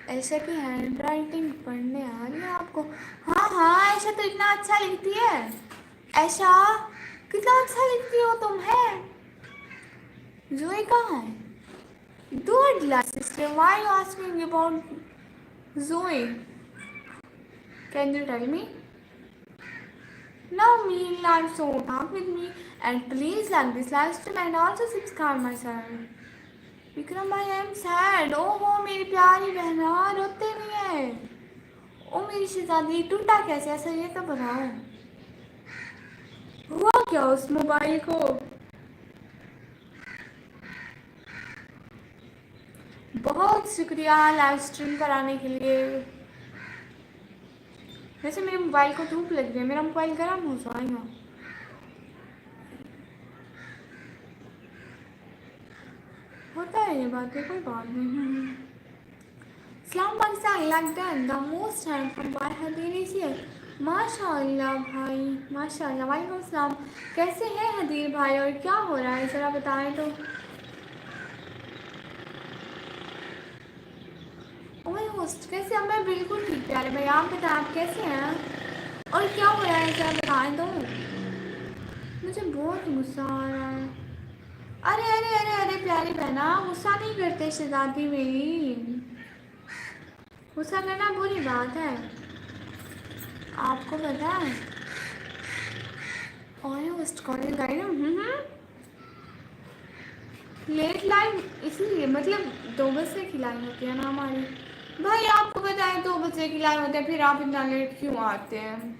ऐशा की हैंड राइटिंग पढ़ने आ रही है आपको? हाँ हाँ, ऐशा तो इतना अच्छा लिखती है। ऐशा, कितना अच्छा लिखती हो तुम। है जोई कहाँ है? Dude, like sister, why are you asking about Zoe? Can you tell me? Now me like so talk with me and please like this live stream and also subscribe my channel. Vikram भाई, I am sad. ओ हो मेरी प्यारी बहना, रोते नहीं है। ओ मेरी शहजादी, टूटा कैसे? ऐसा ये तो बताओ, हुआ क्या उस मोबाइल को? बहुत शुक्रिया लाइव स्ट्रीम पर आने के लिए। वैसे मेरे मोबाइल को धूप लग रही है, मेरा मोबाइल गर्म हो जाएगा। होता है ये बातें, कोई बात नहीं। इस्लाम Pakistan London the most hand from by हदीर इज हियर। माशाअल्लाह भाई, माशाअल्लाह। वालेकुम सलाम। कैसे हैं हदीर भाई, और क्या हो रहा है ज़रा बताएं तो। ओए होस्ट कैसे? अब मैं बिल्कुल ठीक प्यारे भाई, आप बताएं आप कैसे हैं और क्या हो रहा है ज़रा बताएं तो। मुझे बहुत गुस्सा आ रहा है। अरे अरे अरे अरे प्यारी बहना, गुस्सा नहीं करते शहजादी मेरी। गुस्सा करना बुरी बात है, आपको पता है। ऑलमोस्ट कॉलेज गए ना। लेट लाइट इसलिए, मतलब 2 बजे की लाइन होती है ना हमारी। भाई आपको पता है 2 बजे की लाइन होती है, फिर आप इतना लेट क्यों आते हैं?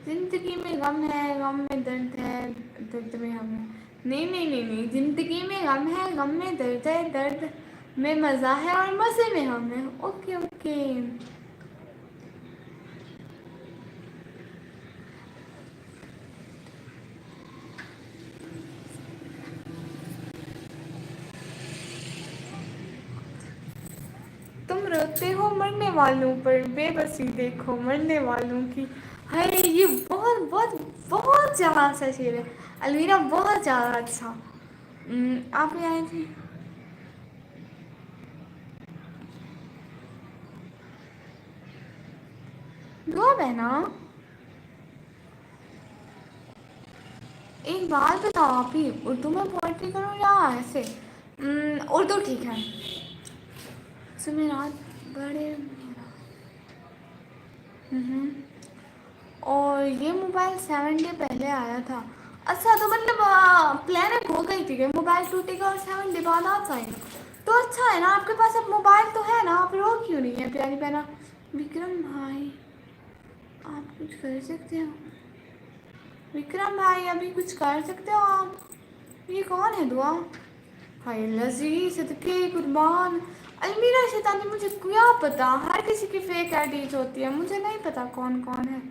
जिंदगी में गम है, गम में दर्द है, दर्द में हम है। नहीं नहीं नहीं नहीं, जिंदगी में गम है, गम में दर्द है, दर्द में मज़ा है और मज़े में हम है। Okay okay. तुम रोते हो मरने वालों पर, बेबसी देखो मरने वालों की। हाय, ये बहुत बहुत बहुत ज़्यादा अच्छा शेर है अलमीरा, बहुत ज़्यादा अच्छा। आप ही आए थे। दुआ बहना, एक बात बताओ, आप ही उर्दू में पोइट्री करो या ऐसे? उर्दू ठीक है। सुमेरात बड़े। हम्म। और ये मोबाइल 7 डे पहले आया था। अच्छा, तो मतलब प्लानिंग हो गई थी कि मोबाइल टूटेगा और 7 डे बाद आ जाएगा। तो अच्छा है ना, आपके पास अब मोबाइल तो है ना, आप रो क्यों नहीं है प्यारी बहना? विक्रम भाई, आप कुछ कर सकते हो? विक्रम भाई, अभी कुछ कर सकते हो आप? ये कौन है दुआ? हाय लजी, सदके कुर्बान। अलमीरा शैतानी, मुझे क्या पता, हर किसी की फेक आईडीज होती है, मुझे नहीं पता कौन कौन है।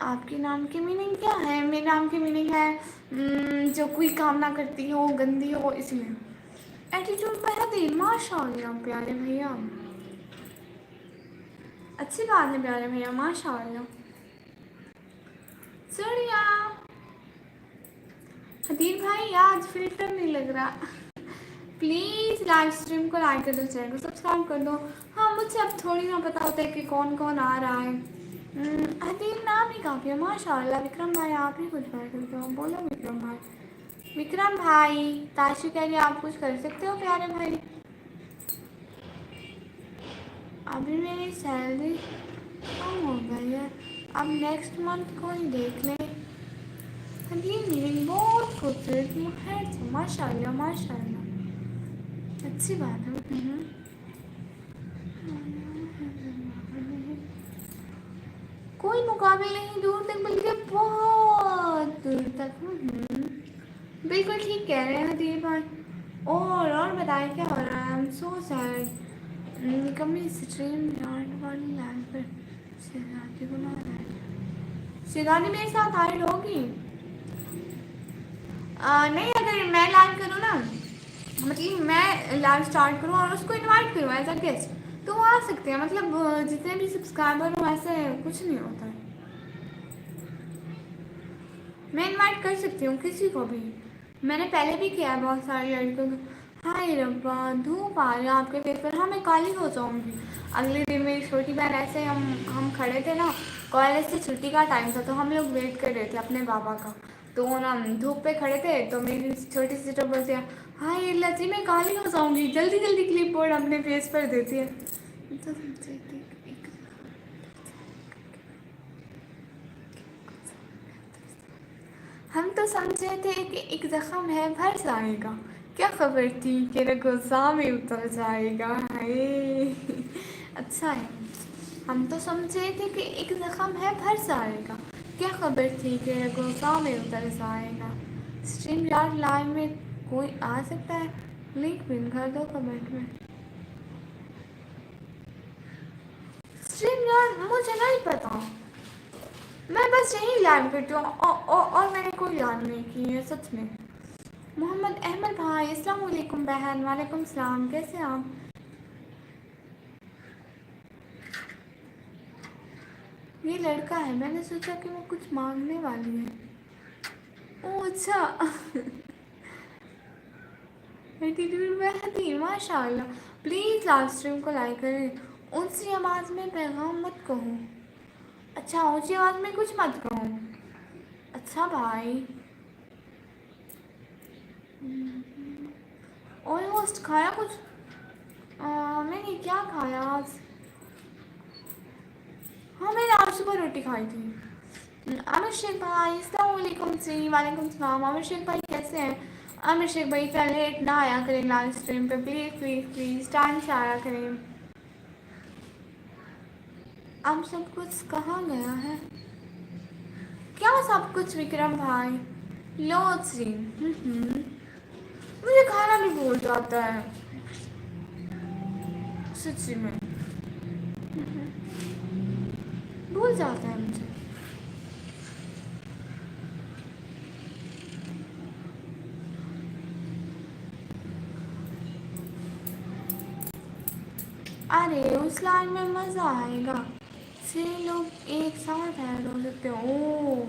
आपके नाम की मीनिंग क्या है? मेरे नाम की मीनिंग है जो कोई काम ना करती हो, गंदी हो, इसलिए। एटीट्यूड में है दिन, माशाअल्लाह प्यारे भैया। अच्छी बात है प्यारे भैया, माशाअल्लाह। सड़िया हदीर भाई, आज फिल्टर नहीं लग रहा। प्लीज़ लाइव स्ट्रीम को लाइक कर दो, चैनल को सब्सक्राइब कर दो। हाँ, मुझे अब थोड़ी ना पता होता है कि कौन कौन आ रहा है। हदीर नाम ही काफ़ी है, माशाअल्लाह। विक्रम भाई, आप ही कुछ कर सकते हो, बोलो विक्रम भाई। विक्रम भाई, ताशु कह रही आप कुछ कर सकते हो प्यारे भाई? ابھی میری سیلری کم ہو گئی ہے، اب نیکسٹ منتھ کو ہی دیکھ لیں۔ یہ میرنگ بہت خوبصورت ہے، ماشاء اللہ ماشاء اللہ، اچھی بات ہے۔ کوئی مقابل نہیں دور تک، بلکہ بہت دور تک۔ بالکل ٹھیک کہہ رہے ہیں حدیب بھائی۔ اور بتائیں کیا ہو رہا ہے؟ سو سیڈ کمی اسٹریم یارڈ والی لائن پر شہزادی بنا رہا ہے۔ شہزادی میرے ساتھ ایڈ ہوگی؟ نہیں، اگر میں لائن کروں نا، مطلب میں لائو اسٹارٹ کروں اور اس کو انوائٹ کروں ایز اے گیسٹ، تو وہ آ سکتے ہیں۔ مطلب جتنے بھی سبسکرائبر ہوں ایسے کچھ نہیں ہوتا ہے، میں انوائٹ کر سکتی ہوں کسی کو بھی۔ میں نے پہلے بھی کیا ہے بہت ساری لڑکیوں کو۔ ہائے ربا، دھوپ آ رہی ہے آپ کے فیس پر، ہاں میں کالی ہو جاؤں گی۔ اگلے دن میری چھوٹی بہن ایسے ہم کھڑے تھے نا، کالج سے چھٹی کا ٹائم تھا تو ہم لوگ ویٹ کر رہے تھے اپنے بابا کا، تو نا دھوپ پہ کھڑے تھے، تو میری چھوٹی سسٹر بولتی ہے ہائے اللہ جی میں کالی ہو جاؤں گی، جلدی جلدی کلپ بورڈ اپنے فیس پر دیتی ہے۔ ہم تو سمجھے تھے کہ ایک زخم ہے بھر جائے گا، کیا خبر تھی کہ رگوزاں میں اتر جائے گا۔ ہائے اچھا ہے، ہم تو سمجھے تھے کہ ایک زخم ہے بھر جائے گا، کیا خبر تھی کہ رگوزاں میں اتر جائے گا۔ اسٹریم یارڈ لائیو میں کوئی آ سکتا ہے؟ لنک پن کر دو کمنٹ میں۔ اسٹریم یارڈ مجھے نہیں پتا، میں بس یہی لائن کرتی ہوں اور میں نے کوئی لائن نہیں کی ہے سچ میں۔ محمد احمد بھائی السلام علیکم بہن۔ وعلیکم السلام، کیسے آپ؟ یہ لڑکا ہے، میں نے سوچا کہ وہ کچھ مانگنے والی ہے۔ او اچھا ایٹیٹیوڈ مہدی، ماشاء اللہ۔ پلیز لائیو اسٹریم کو لائک کریں، اونچی آواز میں پیغام مت کہو۔ اچھا اونچی آواز میں کچھ مت کہو، اچھا بھائی۔ اور ہوسٹ کھایا کچھ؟ میں نے کیا کھایا آج؟ ہاں میں نے آج صبح روٹی کھائی تھی۔ عامر شیخ بھائی السلام علیکم جی۔ وعلیکم السلام۔ عامر شیخ بھائی کیسے ہیں؟ عامر شیخ بھائی اتنا لیٹ نہ آیا کریں لائیو اسٹریم پہ، پلیز پلیز پلیز ٹائم سے آیا کریں۔ اب سب کچھ کہاں گیا ہے؟ کیا سب کچھ وکرم بھائی؟ لو جی مجھے کھانا بھی بھول جاتا ہے سچی میں، بھول جاتا ہے مجھے۔ ارے اس لائن میں مزہ آئے گا، 6 لوگ ایک ساتھ ایڈ ہو سکتے ہیں۔ اوہ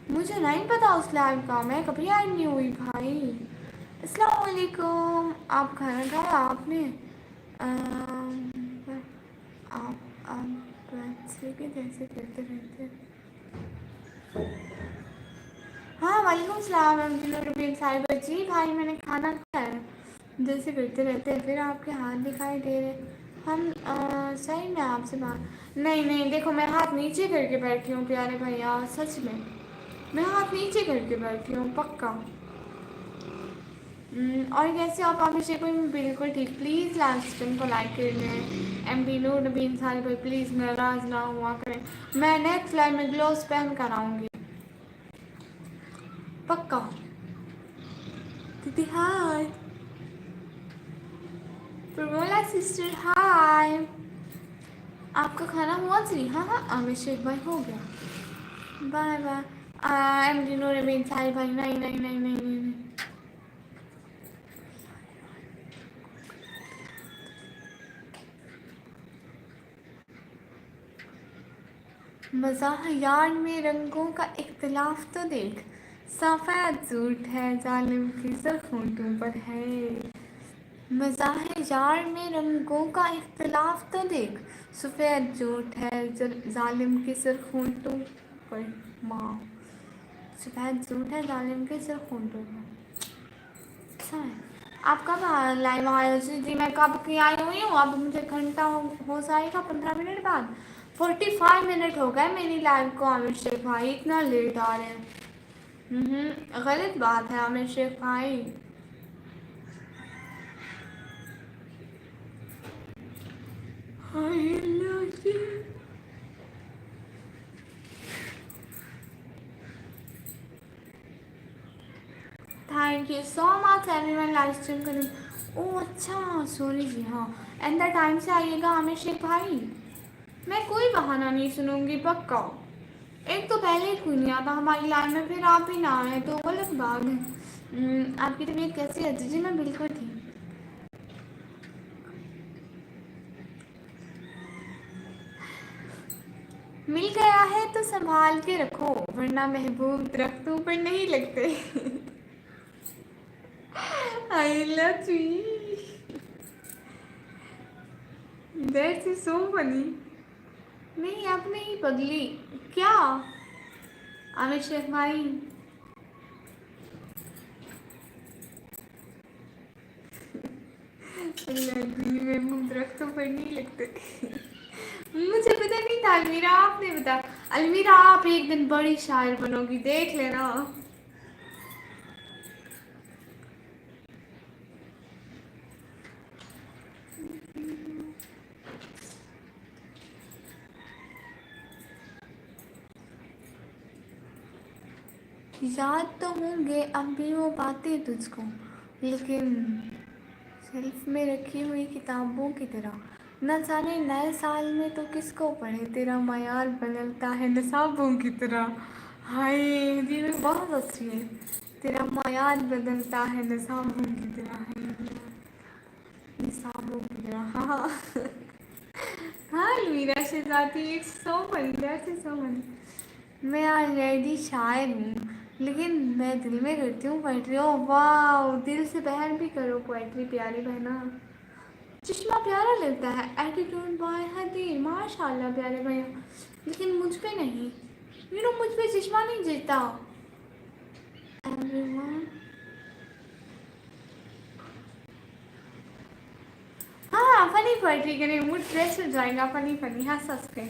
مجھے نہیں پتا اس لائن کا، میں کبھی ایڈ نہیں ہوئی بھائی۔ السلام علیکم، آپ کھانا کھایا آپ نے؟ آپ بچے کے جیسے کرتے رہتے ہیں۔ ہاں وعلیکم السلام ربین صاحبہ جی۔ بھائی میں نے کھانا کھایا ہے، جیسے کرتے رہتے ہیں، پھر آپ کے ہاتھ دکھائی دے رہے۔ ہم صحیح میں آپ سے بات نہیں نہیں، دیکھو میں ہاتھ نیچے کر کے بیٹھی ہوں پیارے بھیا، سچ میں ہاتھ نیچے کر کے بیٹھی ہوں پکا۔ اور کیسے آپ عامر شیخ بھائی؟ میں بالکل ٹھیک۔ پلیز لائیو اسٹریم کو لائک کر لیں۔ ایم بی نور نبین صاحب بھائی پلیز ناراض نہ ہوا کریں، میں نیکسٹ لائیو میں گلوز پہن کر آؤں گی پکا۔ دیدی ہائے، پرمولا سسٹر ہائے۔ آپ کا کھانا ہوا جی؟ ہاں ہاں عامر شیخ بھائی ہو گیا، بائے بائے۔ ایم ڈی نور نبین صاحب بھائی نہیں نہیں نہیں نہیں نہیں، مزاح یار میں رنگوں کا اختلاف تو دیکھ، سفید سوٹ ہے ظالم کی سر ہونٹوں پر ہے۔ مزاح یار میں رنگوں کا اختلاف تو دیکھ، سفید سوٹ ہے ظالم کے سر ہونٹوں پر، ماں سفید سوٹ ہے ظالم کے سر ہونٹوں پر، اچھا ہے۔ آپ کب لائیو آئے ہو؟ جی میں کب کی آئی ہوئی ہوں، اب مجھے گھنٹہ ہو جائے گا 15 منٹ بعد. 45 منٹ ہو گئے میری لائف کو. عامر شیخ بھائی اتنا لیٹ آ رہے ہیں. غلط بات ہے عامر شیخ بھائی. ہائے اللہ جی. Thank you so much everyone live stream کرنے. اوہ اچھا سوری جی. ہاں ایندا ٹائم سے آئیے گا عامر شیخ بھائی. میں کوئی بہانہ نہیں سنوں گی پکا. ایک تو پہلے ہی کوئی نہیں آتا ہماری لائن میں، پھر آپ ہی نہ آئے تو غلط بات ہے. آپ کی طبیعت کیسی ہے؟ جی میں بالکل ٹھیک. مل گیا ہے تو سنبھال کے رکھو ورنہ محبوب درختوں پر نہیں لگتے. آئی لو یو. دیٹس از سو فنی. نہیں اب نہیں پگلی. کیا عامر شیخ بھائی؟ محبوب درختوں پر نہیں لگتے. مجھے پتا نہیں تھا. المیرا آپ نے بتایا. المیرا آپ ایک دن بڑی شاعر بنو گی دیکھ لینا. یاد تو ہوں گے اب بھی وہ باتیں تجھ کو، لیکن شیلف میں رکھی ہوئی کتابوں کی طرح. نہ جانے نئے سال میں تو کس کو پڑھے، تیرا معیار بدلتا ہے نصابوں کی طرح. ہائے جی میں بہت اچھی ہے. تیرا معیار بدلتا ہے نصابوں کی طرح. نصابوں کی طرح. ہاں ہاں المیرا شہزادی اٹس سو فنی. دیٹس از سو فنی. میں آلریڈی شاعر ہوں لیکن میں دل میں کرتی ہوں پوئٹری. او واو دل سے بہر بھی کرو پوئٹری پیاری بہنا. چشمہ پیارا لگتا ہے. ایٹیٹیوڈ بائے حدیث ماشاء اللہ پیارے بھیا. لیکن مجھ پہ نہیں. مجھ پہ چشمہ نہیں جچتا. everyone. ہاں فنی پوئٹری کریں موڈ فریش ہو جائے گا. فنی فنی ہنس ہنس کے.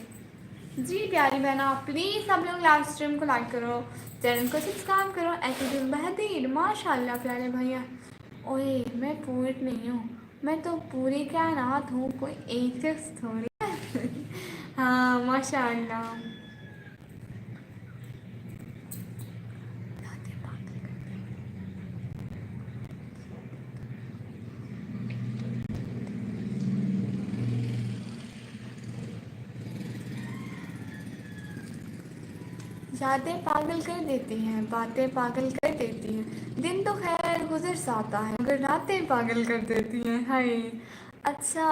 جی پیاری بہنا پلیز سب لوگ لائیو اسٹریم کو لائک کرو، چینل کو سبسکرائب کرو. ایٹیٹیوڈ بہترین ماشاء اللہ پیارے بھیا. اوئے میں پوئٹ نہیں ہوں، میں تو پوری کائنات ہوں، کوئی ایک شخص تھوڑی. ہاں ماشاء اللہ. یادیں پاگل کر دیتی ہیں، باتیں پاگل کر دیتی ہیں. دن تو خیر گزر جاتا ہے مگر راتیں پاگل کر دیتی ہیں. ہائے اچھا.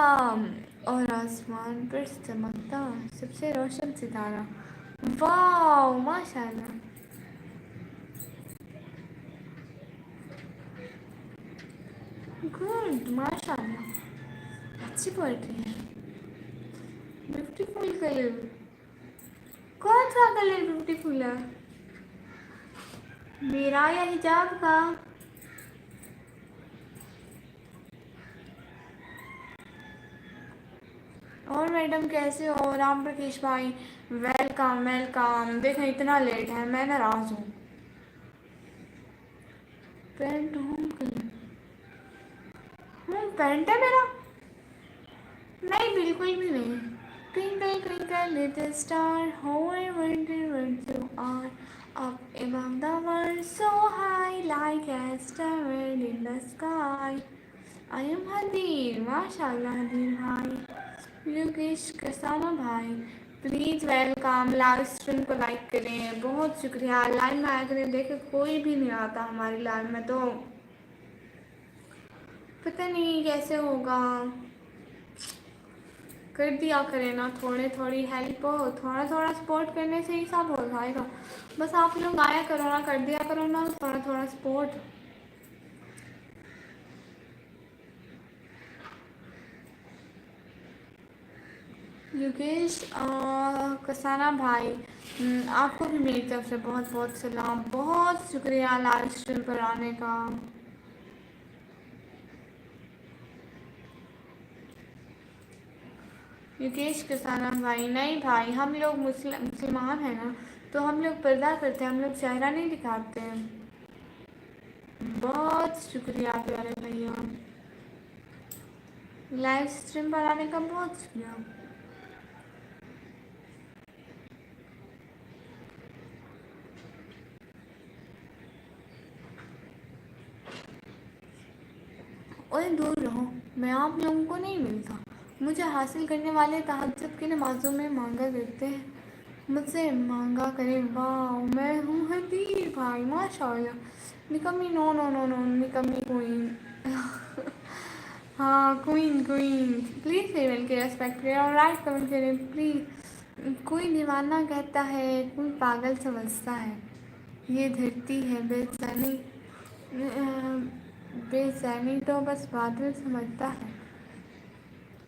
اور آسمان پر چمکتا سب سے روشن ستارہ. واو ماشاء اللہ. گڈ ماشاء اللہ. اچھی پوئٹری ہے. Beautiful colour. کون سا کلر بیوٹیفل ہے؟ میرا یا حجاب کا؟ اور میڈم کیسے ہو؟ رام پرکیش بھائی ویلکم ویلکم. دیکھیں اتنا لیٹ ہے میں ناراض ہوں. Pant home colour. پینٹ ہے میرا. نہیں بالکل بھی نہیں. Twinkle, twinkle, little star, how I wonder what you are. Up above the world, so high, like a star in the sky. I am Hadir, MashaAllah Hadir bhai. Yogesh Kasana بھائی please welcome. Live stream کو like کریں. بہت شکریہ. Line میں آیا کریں. دیکھیں کوئی بھی نہیں آتا ہماری لائن میں تو پتہ نہیں کیسے ہوگا. کر دیا کرے نا تھوڑے تھوڑی ہیلپ ہو، تھوڑا تھوڑا سپورٹ کرنے سے ہی سب ہو جائے گا. بس آپ لوگ آیا کرو نا، کر دیا کرو نا تھوڑا تھوڑا سپورٹ. یوگیش کسانہ بھائی آپ کو بھی میری طرف سے بہت بہت سلام. بہت شکریہ لائیو اسٹریم پر آنے کا. یوکیش کے سالم بھائی، نہیں بھائی، ہم لوگ مسلمان ہیں نا، تو ہم لوگ پردہ کرتے ہیں، ہم لوگ چہرہ نہیں دکھاتے ہیں۔ بہت شکریہ پیارے بھیا، لائیو اسٹریم پر آنے کا بہت شکریہ۔ اوے دور رہو، میں آپ لوگوں کو نہیں ملتا، مجھے حاصل کرنے والے تہجد کی نمازوں میں مانگا کرتے ہیں، مجھ سے مانگا کرے۔ واہ، میں ہوں حدیر بھائی، ماشاء اللہ۔ نکمی نو نو نو نو، نکمی کوئین۔ ہاں کوئین کوئین، پلیز فیمل کی ریسپیکٹ کریں اور رائٹ کمنٹ کریں پلیز۔ کوئی دیوانہ کہتا ہے، کوئی پاگل سمجھتا ہے، یہ دھرتی ہے بے زینی تو بس بادل سمجھتا ہے۔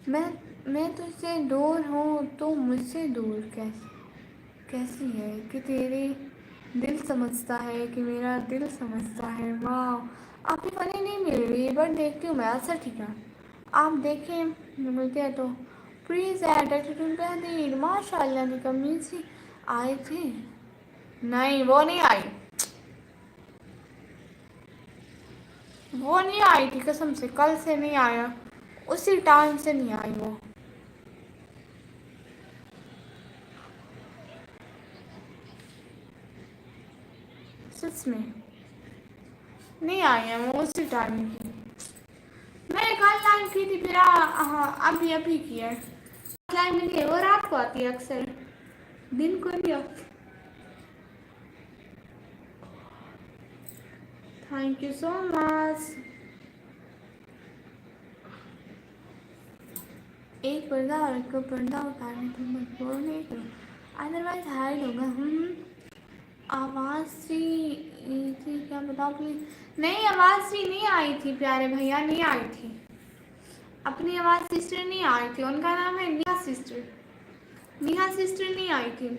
میں تجھ سے دور ہوں تو مجھ سے دور کیسی ہے کہ تیرے دل سمجھتا ہے کہ میرا دل سمجھتا ہے۔ واہ، آپ کی فنی نہیں مل رہی، بٹ دیکھتی ہوں میں، اچھا ٹھیک ہے، آپ دیکھیں ملتے ہیں تو پلیز ایڈ ایٹیٹیوڈ ماشاء اللہ نکمی سی آئے تھے۔ نہیں وہ نہیں آئی، وہ نہیں آئی تھی قسم سے، کل سے نہیں آیا، اسی ٹائم سے نہیں آئی وہ۔ سچ میں نہیں آئی ہے وہ، اسی ٹائم کی میں نے کل لائن کی تھی، پھر ابھی کی ہے لائن میں تھی، وہ رات کو آتی ہے اکثر، دن کو بھی آتی۔ تھینک یو سو مچ۔ ایک پردہ اور ایک کو پردہ اتارنے تو مجبور نہیں کرو، ادروائز ہائڈ ہوگا۔ آواز سی تھی کیا بتاؤ پلیز؟ نہیں آواز سی نہیں آئی تھی پیارے بھیا، نہیں آئی تھی، اپنی آواز سسٹر نہیں آئی تھی، ان کا نام ہے نیہا سسٹر، نیہا سسٹر نہیں آئی تھی۔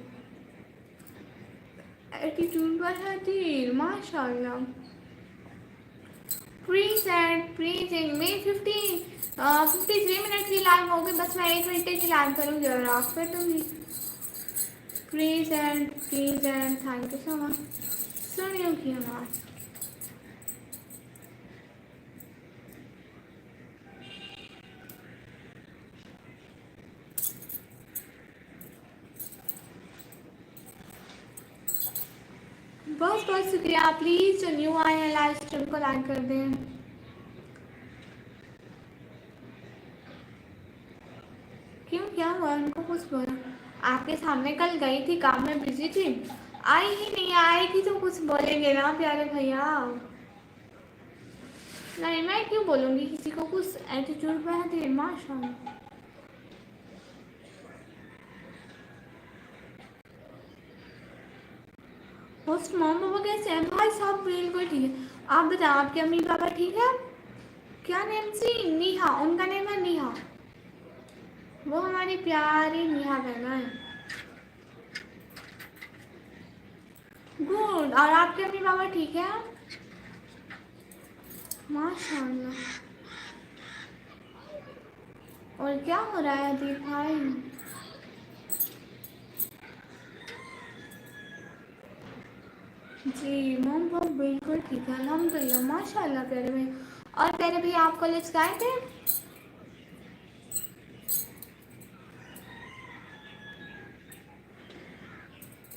ایٹیٹیوڈ پر ہے تیر، ماشاء اللہ۔ پلیز میں 53 منٹ کی لائن ہوگی، بس میں 1 گھنٹے کی لائن کروں گی اور آپ پہ تم بھی please and thank you so much. سنیوں کی آواز بہت بہت شکریہ، پلیز جو نیو آئے ہیں لائف اسٹریم کو لائک کر دیں۔ کیوں کیا ہوا ان کو کچھ بولا؟ آپ کے سامنے کل گئی تھی، کام میں بزی تھی، آئی ہی نہیں، آئے گی تو کچھ بولیں گے نا پیارے بھیا۔ نہیں میں کیوں بولوں گی کسی کو کچھ، ایٹیٹیوڈ پہ ہے ماشاء اللہ۔ ہوسٹ مام بابا کیسے ہیں بھائی صاحب؟ بالکل ٹھیک ہے، آپ بتائیں آپ کے امی پاپا ٹھیک ہے؟ کیا نیم سی؟ نیہا، ان کا نیم ہے نیہا، وہ ہماری پیاری نیہا بہنا ہے۔ گڈ، اور آپ کے امی پاپا ٹھیک ہے؟ ماشاء اللہ۔ اور کیا ہو رہا ہے دیپ بھائی؟ جی مام بہت بالکل ٹھیک ہے الحمد للہ ماشاء اللہ پیارے بھائی۔ اور پیارے بھائی آپ کالج گئے تھے؟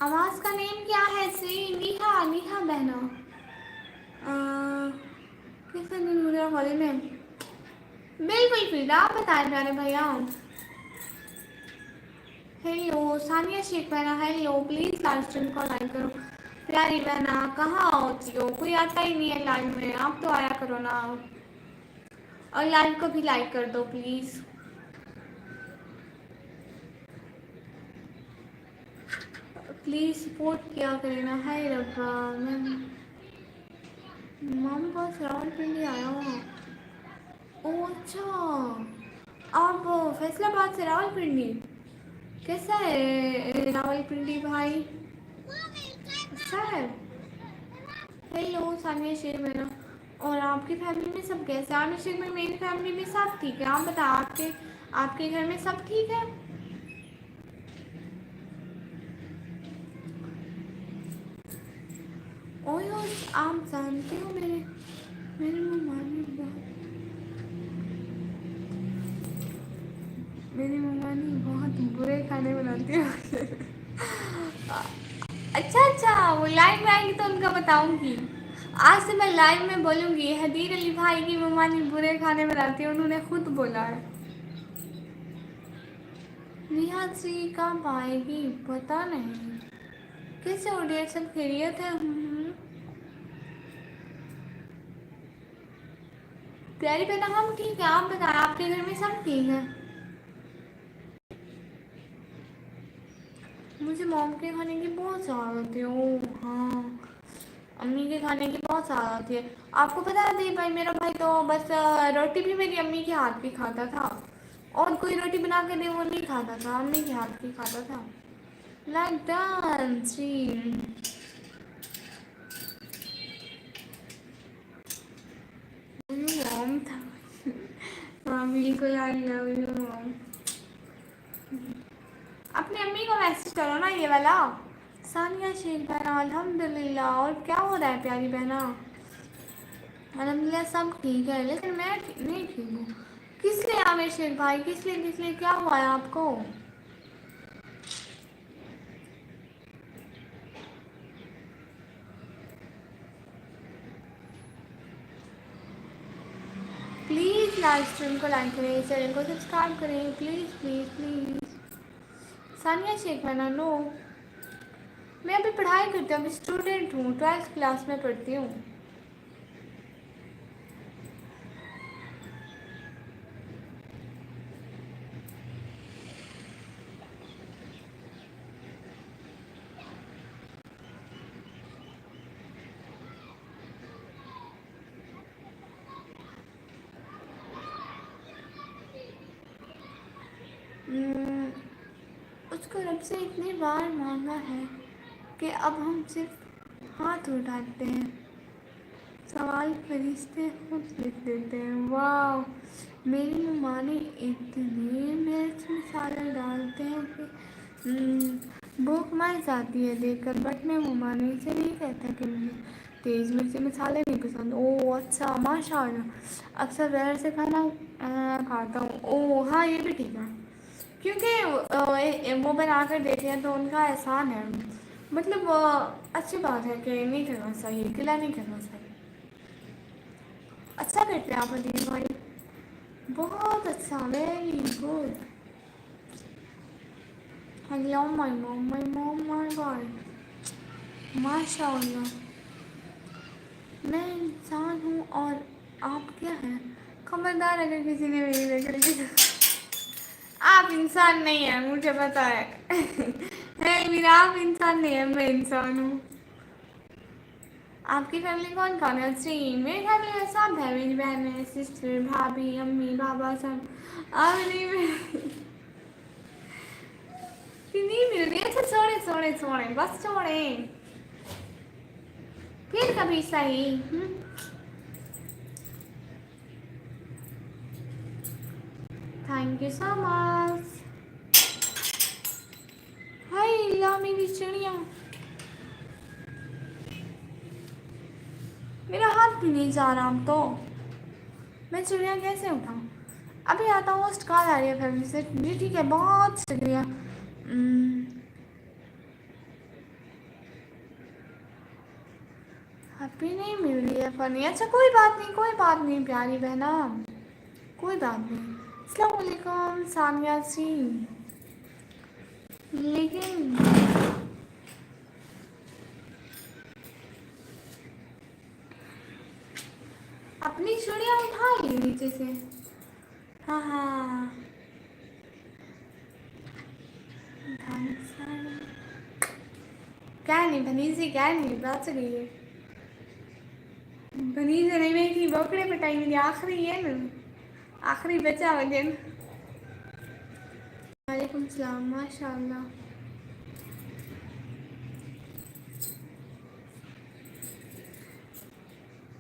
آواز کا نیم کیا ہے سی؟ نیہا، نیہا بہنا کس دن گزرا کالج میں؟ بالکل پھر آپ بتائیں پیارے بھیا۔ ہیلو ثانیہ شیخ بہنا، ہیلو، پلیز لائف اسٹریم کو لائک کرو۔ پیاری بہنا کہاں ہوتی ہو؟ کوئی آتا ہی نہیں ہے لائف میں، آپ تو آیا کرو نا، اور لائف کو بھی لائک کر دو پلیز۔ پلیز سپورٹ کیا کریں نا، ہے ربا میں مام پاس راول پنڈی آیا ہوں۔ او اچھا، آپ فیصل آباد سے راول پنڈی، کیسا ہے راول پنڈی بھائی؟ اچھا ہے۔ ہیلو ثانیہ شیخ میرا، اور آپ کی فیملی میں سب کیسے؟ عامر شیخ میں میری فیملی میں سب ٹھیک ہے، آپ بتائیں آپ کے گھر میں سب ٹھیک ہے؟ آپ جانتے ہو میرے ممانی بہت برے کھانے بناتی ہیں. اچھا وہ لائن میں آئیں گی تو ان کا بتاؤں گی. آج سے میں لائیو میں بولوں گی حدیر علی بھائی کی ممانی برے کھانے بناتی ہے، انہوں نے خود بولا ہے. نیہا سی کب آئے گی پتہ نہیں. کیسے ہو ڈیئر، سب خیریت ہے؟ پیاری بہنا ہم ٹھیک ہے، آپ بتائیں آپ کے گھر میں سب ٹھیک ہے؟ مجھے موم کے کھانے کی بہت سواد ہوتی ہے. او ہاں، امی کے کھانے کی بہت سواد آتی ہے. آپ کو پتا ہے بھائی میرا بھائی تو بس روٹی بھی میری امی کے ہاتھ کی کھاتا تھا، اور کوئی روٹی بنا کے دے وہ نہیں کھاتا تھا، امی کے ہاتھ کی کھاتا تھا. لائک ڈانسی. موم تھا. ہاں بالکل آ موم. اپنی امی کو میسج کرو نا یہ والا. ثانیہ شیخ بہنا الحمد للہ. اور کیا ہو رہا ہے پیاری بہنا؟ الحمد للہ سب ٹھیک ہے، لیکن میں نہیں ٹھیک ہوں. کس لیے عامر شیخ بھائی، کس لیے کیا ہوا ہے آپ کو؟ پلیز لائف اسٹریم کو لائک کریں، چینل کو سبسکرائب کریں، پلیز پلیز پلیز. ثانیہ شیخ بہنا نو. میں ابھی پڑھائی کرتی ہوں، ابھی اسٹوڈنٹ ہوں، 12th کلاس میں پڑھتی ہوں. اس کو رب سے اتنی بار مانگا ہے کہ اب ہم صرف ہاتھ اٹھاتے ہیں، سوال فرشتے خود لکھ دیتے ہیں. واو، میری ممانی اتنے مرچ مسالے ڈالتے ہیں کہ بھوک مر جاتی ہے دیکھ کر. بٹ میں ممانی سے نہیں کہتا کہ مجھے تیز مرچی مسالے نہیں پسند. او اچھا ماشاء اللہ. اکثر باہر سے کھانا کھاتا ہوں. او ہاں یہ بھی ٹھیک ہے، کیونکہ وہ بنا کر دیتے ہیں تو ان کا احسان ہے. مطلب اچھی بات ہے کہ نہیں کرنا چاہیے، گلا نہیں کرنا چاہیے. اچھا کرتے ہیں آپ حدیث بھائی، بہت اچھا، very good. Hello my mom my God. ماشاء اللہ. میں انسان ہوں اور آپ کیا ہیں؟ خبردار اگر کسی نے میری نقل کی تو آپ انسان نہیں ہیں، مجھے پتا ہے. ہے میرا، آپ انسان نہیں ہیں، میں انسان ہوں. آپ کی فیملی کون کون ہے؟ جی میری فیملی میں سب ہے، میری بہن ہے، سسٹر، بھابھی، امی، بابا سب. نہیں مل رہی. اچھا چھوڑیں بس چھوڑیں. پھر کبھی صحیح. تھینک یو سو مچ. ہائے اللہ میری چڑیاں، میرا ہاتھ بھی نہیں جا رہا. اب تو میں چڑیاں کیسے اٹھاؤں؟ ابھی آتا ہوں. ہوسٹ کال آ رہی ہے فیملی سے. جی ٹھیک ہے، بہت شکریہ. ابھی نہیں مل رہی ہے فنی. اچھا کوئی بات نہیں پیاری بہنا، کوئی بات نہیں. السلام علیکم ثانیہ جی. لیکن اپنی چڑیاں اٹھا لی نیچے سے. ہاں ہاں. کیا نہیں بنیزی، کیا نہیں بات سے گئی ہے. بنیز نہیں بیٹھی بکرے پٹائی میری آخری ہے نا، آخری بچا وجن. وعلیکم السلام. ماشاء اللہ.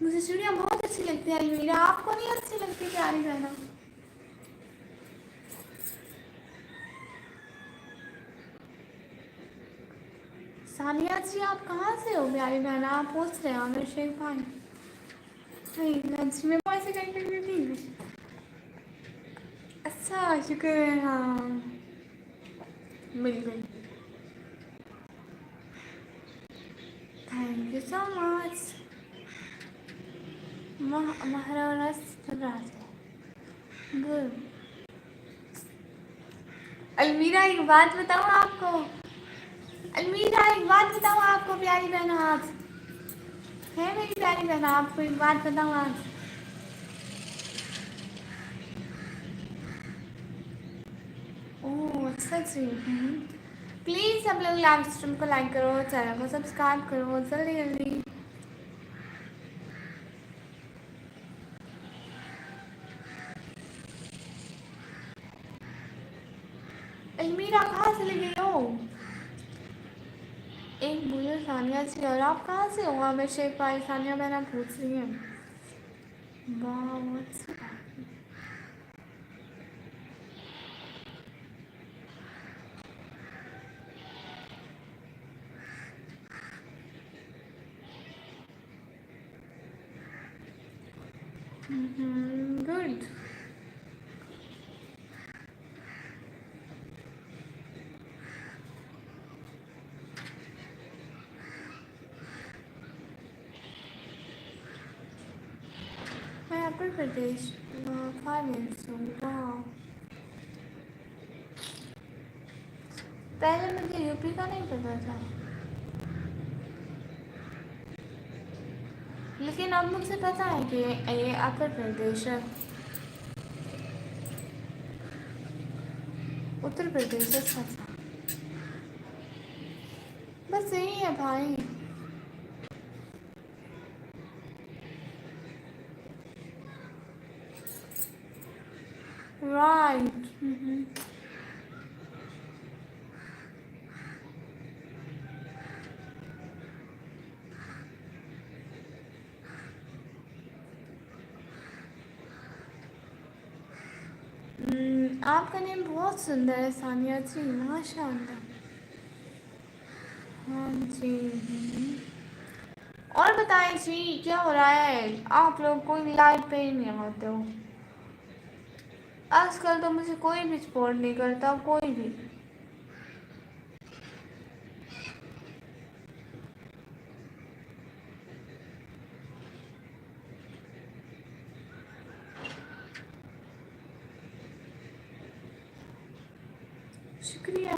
مجھے چڑیاں بہت اچھی لگتی ہے المیرا. آپ کو نہیں اچھی لگتی پیاری بہنا؟ सानिया जी आप कहाँ से हो प्यारी बहन? आप पूछ रहे हो आमिर शेख भाई? लंच में वो ऐसे करके भी थी। अच्छा शुक्र है। हाँ बिल्कुल, thank you so much. Maharaj good. अलमीरा एक बात बताऊँ आपको, अलमीरा एक बात बताऊँ आपको प्यारी बहन, आज है मेरी प्यारी बहन, आपको एक बात बताऊँ आज। ओह अच्छा जी। प्लीज़ सब लोग लाइव स्ट्रीम को लाइक करो, चैनल को सब्सक्राइब करो जल्दी जल्दी। अलमीरा कहाँ चली गई हो? एक बोलो सानिया जी, और आप कहाँ से हो? आमिर शेख भाई सानिया बहन पूछ रही हैं। वाह अच्छा। गुड। मैं उत्तर प्रदेश 5 मिनट्स हूँ। वाह, पहले मुझे यूपी का नहीं पता था, लेकिन अब मुझे पता है कि ये उत्तर प्रदेश है। उत्तर प्रदेश है सच। बस यही है भाई। राइट। आपका नेम बहुत सुंदर है सानिया जी, माशाअल्लाह। हाँ जी। और बताएं जी क्या हो रहा है? आप लोग कोई लाइव पे ही नहीं होते हो आजकल, तो मुझे कोई भी सपोर्ट नहीं करता, कोई भी। शुक्रिया।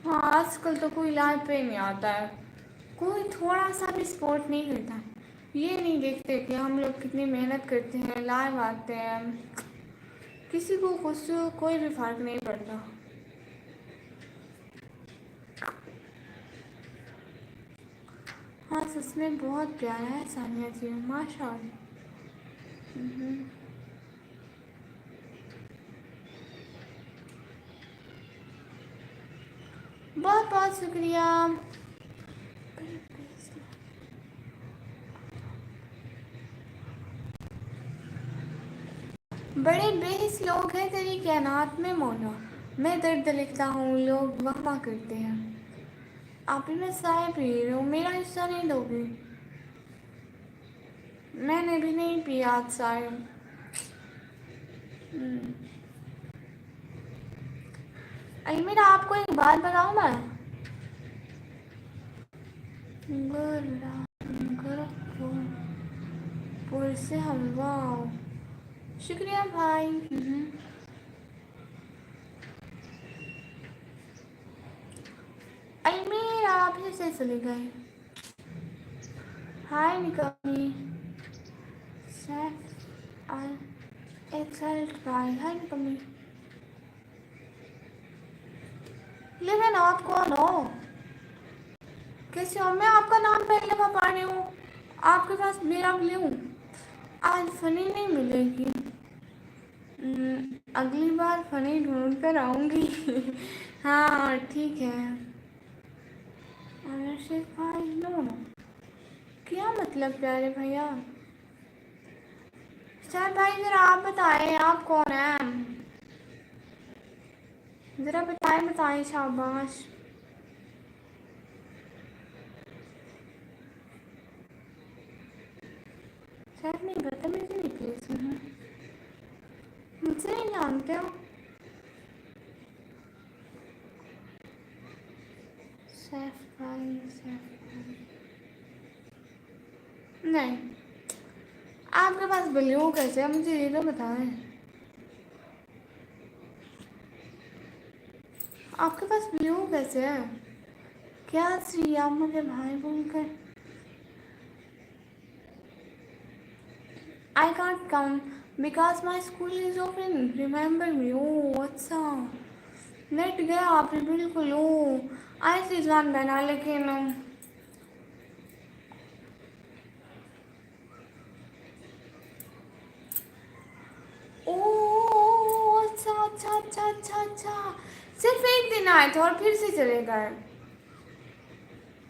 हाँ आजकल तो कोई लाइव पे नहीं आता है, कोई थोड़ा सा भी सपोर्ट नहीं करता है। ये नहीं देखते कि हम लोग कितनी मेहनत करते हैं, लाइव आते हैं, किसी को कुछ कोई भी फर्क नहीं पड़ता। हाँ सच में बहुत प्यारा है सानिया जी, माशाअल्लाह। बहुत बहुत शुक्रिया। बड़े बेहिस लोग हैं तेरी कायनात में मौला, मैं दर्द लिखता हूँ लोग वाह वाह करते हैं। आप ही में चाय पी रहे हो, मेरा हिस्सा नहीं दोगे? मैंने भी नहीं पिया आज चाय। अलमीरा आपको एक बात बताऊँ मैं? गोरखपुर से हलवा। शुक्रिया भाई। अलमीरा आप से चले गए। हाय निकमी एक्सल्ट भाई, हाय निकमी। लेकिन आप कौन हो? कैसे हो? मैं आपका नाम पहले दफा पढ़ रही हूँ, आपके पास मेरा लूँ? आज फनी नहीं मिलेगी। अगली बार फनी ढूंढ कर आऊँगी। हाँ ठीक है। आशिक भाई नो नो, क्या मतलब प्यारे भैया? سر بھائی ذرا آپ بتائیں آپ کون ہیں؟ ذرا بتائیں شاباش. سر نہیں پتا مجھے نہیں پلیز مجھ سے نہیں جانتے ہو. سیف بھائی نہیں آپ کے پاس بلیو کیسے ہے مجھے یہ تو بتائیں. آپ کے پاس بلیو کیسے ہے؟ کیا سی آپ مجھے بھائی بول کر. I can't come because my school is open. Remember me. Oh, اچھا نیٹ گیا آپ نے بالکل. او آئی سی جان بنا لیکن او اچھا اچھا اچھا اچھا اچھا صرف ایک دن آئے تھے اور پھر سے چلے گئے.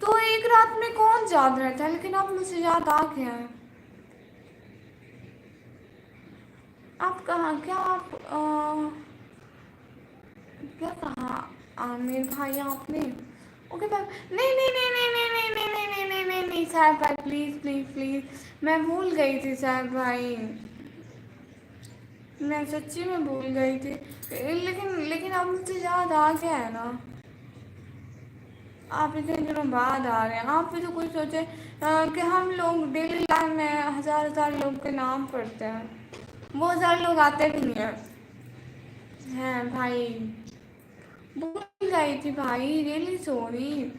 تو ایک رات میں کون یاد رہتا ہے لیکن اب مجھے یاد آ گیا ہے. آپ کہاں کیا آپ کیا کہا عامر بھائی آپ نے؟ Okay bye. نہیں نہیں نہیں نہیں نہیں نہیں نہیں نہیں نہیں نہیں نہیں صاحب بھائی پلیز پلیز پلیز میں بھول گئی تھی صاحب بھائی. میں سچی میں بھول گئی تھی لیکن اب مجھے یاد آ گیا ہے نا. آپ اتنے دنوں بعد آ رہے ہیں. آپ بھی تو کوئی سوچے کہ ہم لوگ ڈیلی لائف میں ہزار ہزار لوگ کے نام پڑھتے ہیں. وہ ہزار لوگ آتے بھی نہیں ہیں. ہیں بھائی بھول گئی تھی بھائی ریئلی سوری.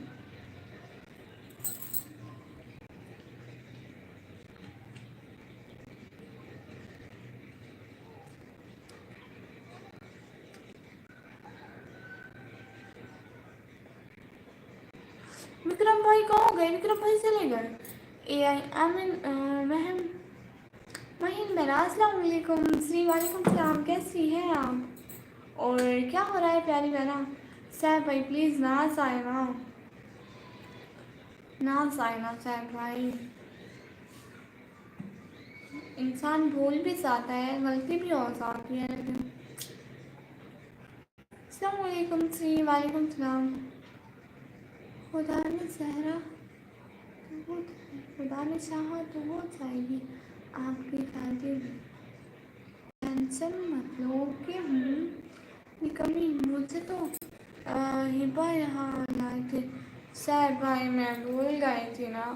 وکرم بھائی کہاں گئے؟ وکرم بھائی چلے گئے. اے آئی امن مہم مہم میرا السلام علیکم. جی وعلیکم السلام. کیسی ہیں آپ اور کیا ہو رہا ہے پیاری بہنا؟ صاحب بھائی پلیز ناز آئے نا ناز آئے نا صاحب بھائی. انسان بھول بھی جاتا ہے غلطی بھی ہو جاتی ہے لیکن. السلام علیکم. جی وعلیکم السلام. خدا نے زہرا خدا نے چاہا تو ہو جائے گی آپ کی شادی بھی. ٹینشن مت لو. اوکے یہ کبھی مجھے تو ہبا یہاں لائے تھے. صاحب بھائی میں بھول گئی تھی نا.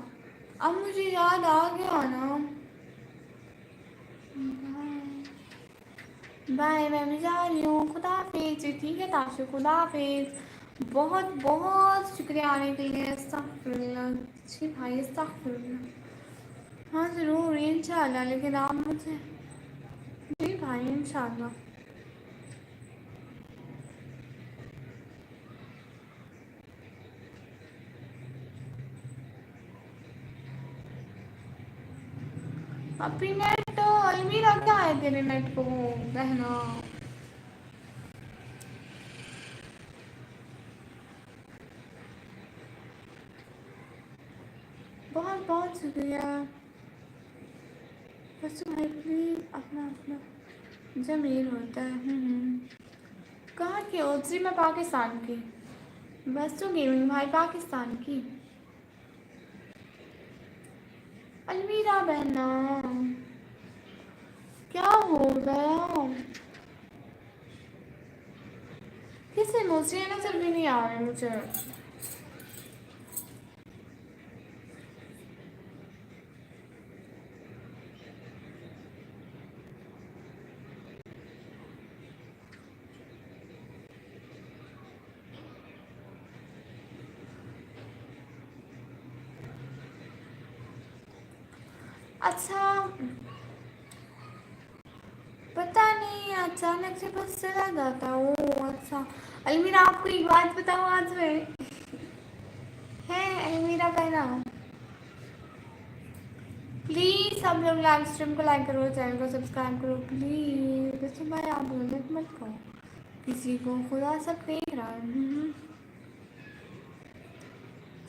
اب مجھے یاد آ گیا نا. بائے میں بھی جا رہی ہوں. خدا حافظ. ٹھیک ہے تاشا خدا حافظ. بہت بہت شکریہ آنے کے لیے. استغفر اللہ. جی بھائی استغفر اللہ. ہاں ضرور انشاء اللہ لیکن آپ مجھے جی بھائی انشاء اللہ. ابھی نیٹ المیرا کیا ہے تیرے نیٹ کو بہنا. بہت بہت شکریہ. بس بھائی پلیز اپنا اپنا ضمیر ہوتا ہے. کہاں کی ہو؟ جی میں پاکستان کی. بس تو گیمنگ بھائی پاکستان کی. المیرا بہنا کیا ہو گیا؟ کسی موسی نظر بھی نہیں آ رہے مجھے. اچھا پتہ نہیں اچانک سے بس چلا جاتا. او اچھا المیرا آپ کو ایک بات بتاؤں آج میں ہے المیرا بہنا پلیز سب لوگ لائیو اسٹریم کو لائک کرو چینل کو سبسکرائب کرو پلیز. بس بھائی آپ بولنے مت کہو کسی کو خدا سب دیکھ رہا ہے.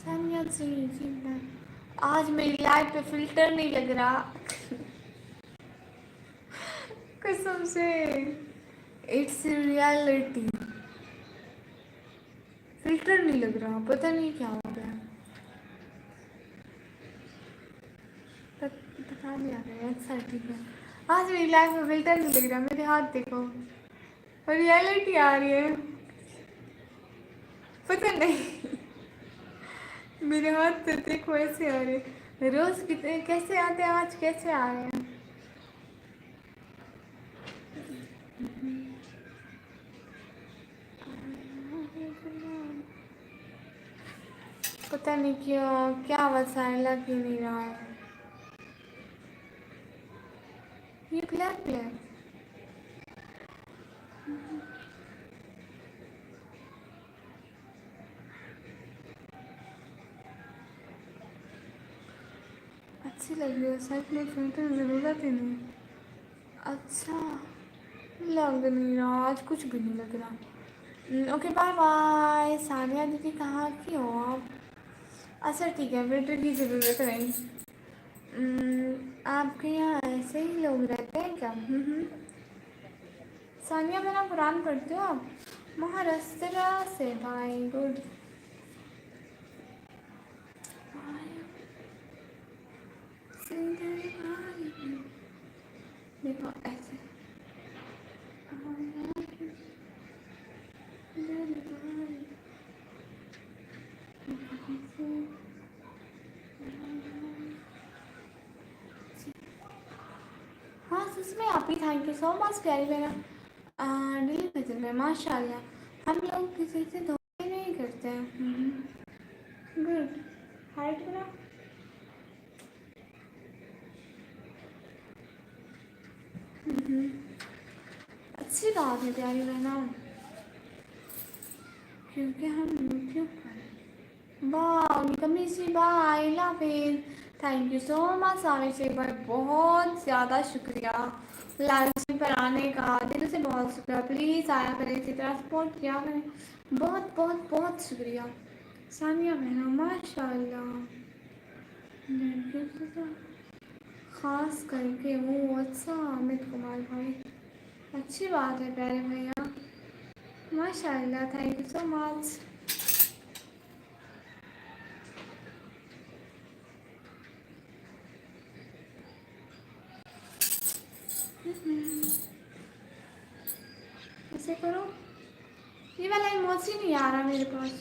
سانیہ جی آج میری لائف پہ فلٹر نہیں لگ رہا. قسم سے اٹس ریالٹی. فلٹر نہیں لگ رہا, پتہ نہیں کیا ہو گیا, پتا نہیں آ رہا. اچھا ٹھیک ہے, آج میری لائف میں فلٹر نہیں لگ رہا. میرے ہاتھ دیکھو, ریالٹی آ رہی ہے. پتہ نہیں میرے ہاتھ سے دیکھو ایسے آ رہے. روز کتنے کیسے آتے ہیں, آج کیسے آ رہے ہیں. پتہ نہیں کیوں, کیا وسائل لگ ہی نہیں رہا ہے. یہ بلیک بلیک اچھی لگ رہی ہے. سچ میں فلٹر ضرورت ہی نہیں. اچھا لگ نہیں رہا, آج کچھ بھی نہیں لگ رہا. Okay bye bye. ثانیہ دیدی کہاں کی ہو آپ؟ اچھا ٹھیک ہے, فلٹر کی ضرورت نہیں. آپ کے یہاں ایسے ہی لوگ رہتے ہیں کیا؟ ثانیہ میں نا قرآن پڑھتی ہوں. آپ مہاراشٹرا سے بھائی, گڈ. دیکھو ایسے ہاں سچ میں آپ ہی. تھینک یو سو مچ پیاری بہنا. ڈیلی بجن میں ماشاء اللہ ہم لوگ کسی سے دھوکے نہیں کرتے ہیں. گڈ ہائٹ بنا. اچھی بات ہے پیاری بہنا, کیونکہ ہم یوٹیوب پر. واہ کمی سی بائے, اللہ حافظ. تھینک یو سو مچ عامر سے ایک بار بہت زیادہ شکریہ لائف پر آنے کا. دل سے بہت شکریہ. پلیز آیا کریں, اسی طرح سپورٹ کیا کریں. بہت بہت بہت شکریہ. ثانیہ بہنا ماشاء اللہ. خاص کر کے وہ اچھا امت کمار بھائی, اچھی بات ہے پیارے بھیا. ماشاء اللہ, تھینک یو سو مچ. ایسے کرو. یہ والا ایموجی نہیں آ رہا میرے پاس.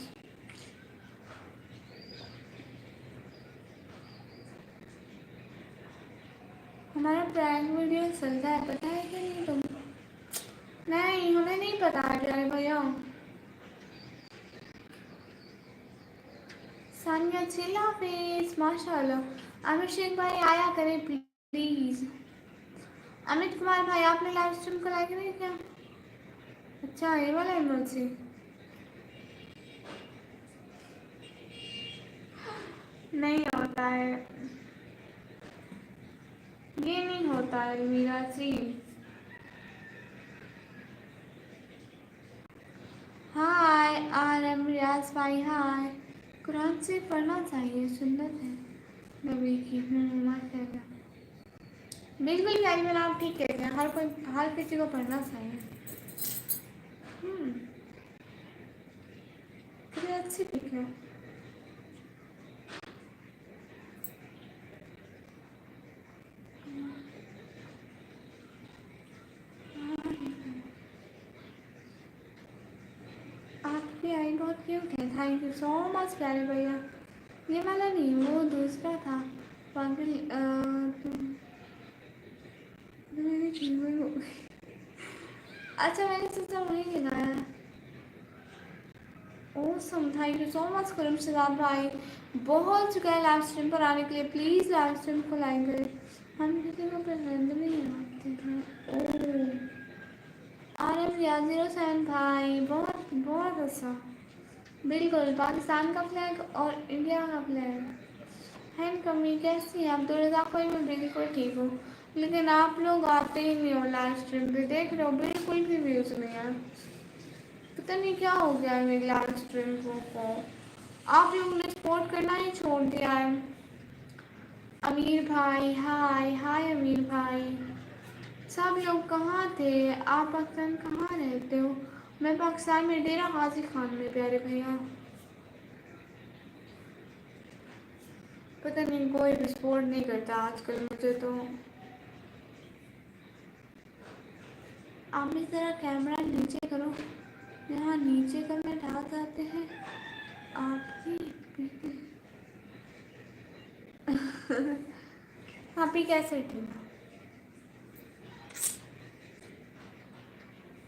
ہمارا پرینک ویڈیو چلتا ہے, پتہ ہے کہ نہیں تم؟ نہیں ہمیں نہیں پتا ہے پیارے بھیا. ثانیہ اللہ حافظ ماشاء اللہ. عامر شیخ بھائی آیا کریں پلیز. امت کمار بھائی آپ نے لائیو اسٹریم کو لائک نہیں کیا؟ اچھا یہ والا ایموجی. نہیں ہوتا ہے, یہ نہیں ہوتا ہے میرا جی. ہائے آر ایم ریاض بھائی ہائے. قرآن سے پڑھنا چاہیے, سنت ہے نبی کی. ماشاء اللہ. بالکل پیاری بہنا, آپ ٹھیک کہتے ہیں. ہر کوئی ہر کسی کو پڑھنا چاہیے. یہ اچھی پک ہے. آپ کی آئی بہت کیوٹ ہے. تھینک یو سو مچ پیارے بھیا. یہ والا نہیں, وہ دوسرا تھا. پاگل اچھا میں نے سوچا وہی لگایا. اوسم, تھینک یو سو مچ کرم شداب بھائی. بہت شکریہ لائف اسٹریم پر آنے کے لیے. پلیز لائف اسٹریم کو لائک کریں. ہم کسی کو پسند نہیں آتے ہیں. آر ایم ریاض 07 بھائی, بہت بہت اچھا. بالکل پاکستان کا فلیگ اور انڈیا کا فلیگ. ہینڈ کمی کیسی ہے آپ؟ کوئی میں بالکل ٹھیک ہوں, لیکن آپ لوگ آتے ہی نہیں ہو لائف اسٹریم پہ. دیکھ رہے ہو بالکل بھی ویوز نہیں ہے. پتہ نہیں کیا ہو گیا ہے میری لائف اسٹریم کو. آپ لوگوں نے سپورٹ کرنا ہی چھوڑ دیا ہے. امیر بھائی ہائے. ہائے امیر بھائی. سب لوگ کہاں تھے؟ آپ پاکستان کہاں رہتے ہو؟ میں پاکستان میں ڈیرہ غازی خان میں پیارے بھیا. پتہ نہیں کوئی بھی سپورٹ نہیں کرتا آج کل مجھے تو. آپ بھی ذرا کیمرہ نیچے کرو. یہاں نیچے کرنا ڈال جاتے ہیں آپ ہی. آپ ہی کیسے ٹھیک؟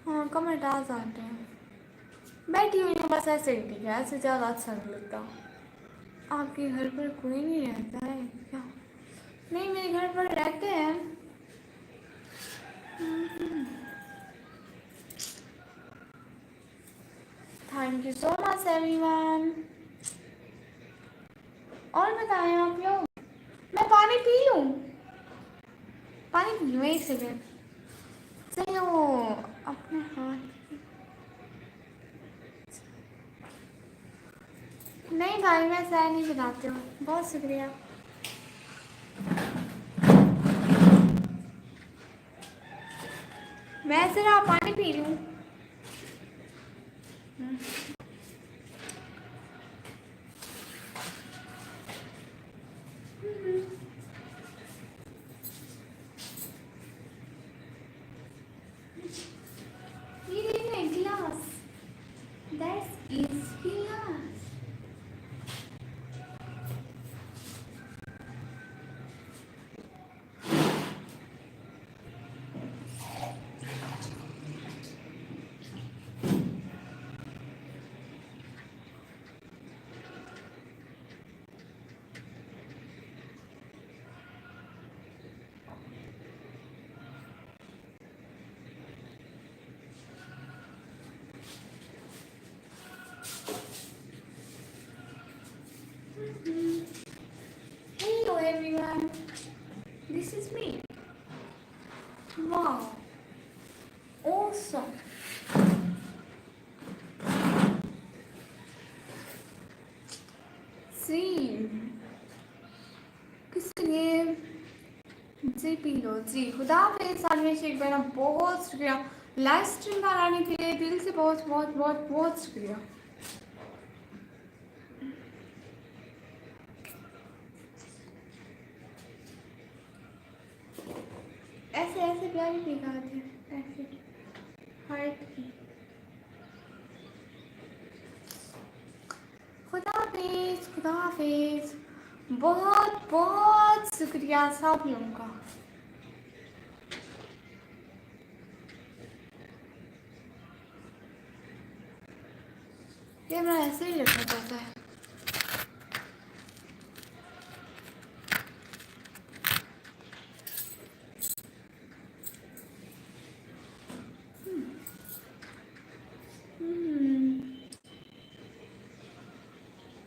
ہاں کمنٹ آ جاتے ہیں. بیٹھی ہوئی ہوں بس ایسے ہی ٹھیک ہے. ایسے زیادہ اچھا نہیں لگتا. آپ کے گھر پر کوئی نہیں رہتا ہے کیا؟ نہیں میرے گھر پر رہتے ہیں. Thank you so much every one. اور بتائیں آپ لوگ. میں پانی پی لوں؟ پانی پی لوں ایک سیکنڈ. چلو اپنے ہاتھ. نہیں بھائی میں چائے نہیں بناتی ہوں. بہت شکریہ. میں ذرا پانی پی لوں. یہ لینا ہے glass. That's is glass. Hello everyone. This is me. Wow. Awesome. See. کس لیے؟ جی پی لو. جی خدا حافظ. سالمی شیخ بہنا بہت شکریہ لائف اسٹریم پر آنے کے لیے. دل سے بہت بہت بہت بہت شکریہ. ایسے ایسے پیاری دکھاتے ہیں ایسے ہائٹ کی. خدا حافظ. خدا حافظ. بہت بہت شکریہ سب لوگوں کا. یہ میں ایسے ہی رکھنا چاہتا ہے.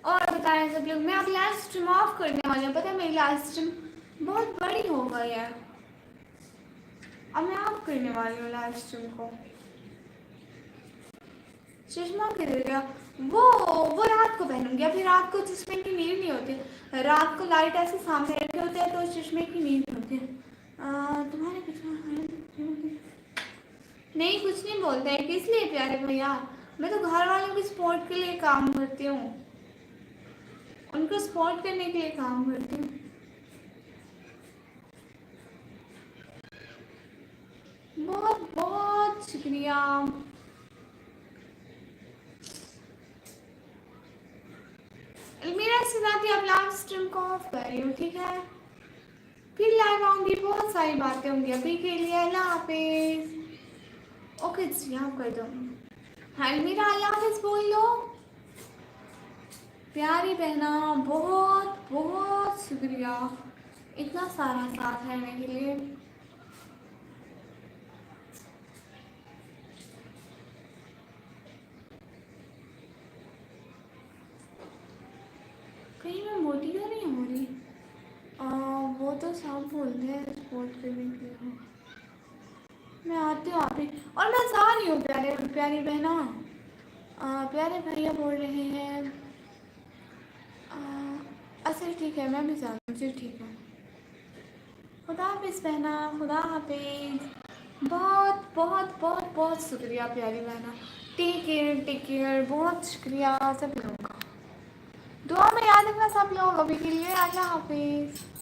اور بتائیں سب لوگ. میں اب لائف اسٹریم آف کرنے والی ہوں. پتہ ہے میری لائف اسٹریم بہت بڑی ہو گئی ہے. اب میں آف کرنے والی ہوں لائف اسٹریم کو. چشمہ کدھر گیا؟ وہ رات کو پہنوں گی. ابھی رات کو چشمے کی نیڈ نہیں ہوتی. رات کو لائٹ ایسے سامنے رکھے ہوتے ہیں تو چشمے کی نیڈ ہوتی ہے. تمہارے کچھ نہیں کچھ نہیں بولتے ہیں. کس لیے پیارے بھیا؟ میں تو گھر والوں کی سپورٹ کے لیے کام کرتی ہوں. ان کو سپورٹ کرنے کے لیے کام کرتی ہوں. بہت بہت شکریہ. میرا ساتھ اب لائف اسٹریم کو آف کر رہی ہوں. ٹھیک ہے پھر لائو آؤں گی. بہت ساری باتیں ہوں گی. ابھی کے لیے اللہ حافظ. اوکے جی آپ کر دو. المیرا اللہ حافظ بول لو. پیاری بہنا بہت بہت شکریہ اتنا سارا ساتھ رہنے کے لیے. کہیں میں موٹی تو نہیں ہو رہی؟ وہ تو سب بولتے ہیں سپورٹ کرنے کے لیے. میں آتی ہوں آپ ہی. اور میں سا رہی ہوں پیارے پیاری بہنا. پیارے بھیا بول رہے ہیں. اچھا ٹھیک ہے میں بھی جا رہی ہوں. جی ٹھیک ہے. خدا حافظ بہنا. خدا حافظ. بہت بہت بہت بہت شکریہ پیاری بہنا. Take care. بہت شکریہ سب لوگوں کا. دعا میں یاد رکھنا سب لوگ. ابھی کے لیے اللہ حافظ.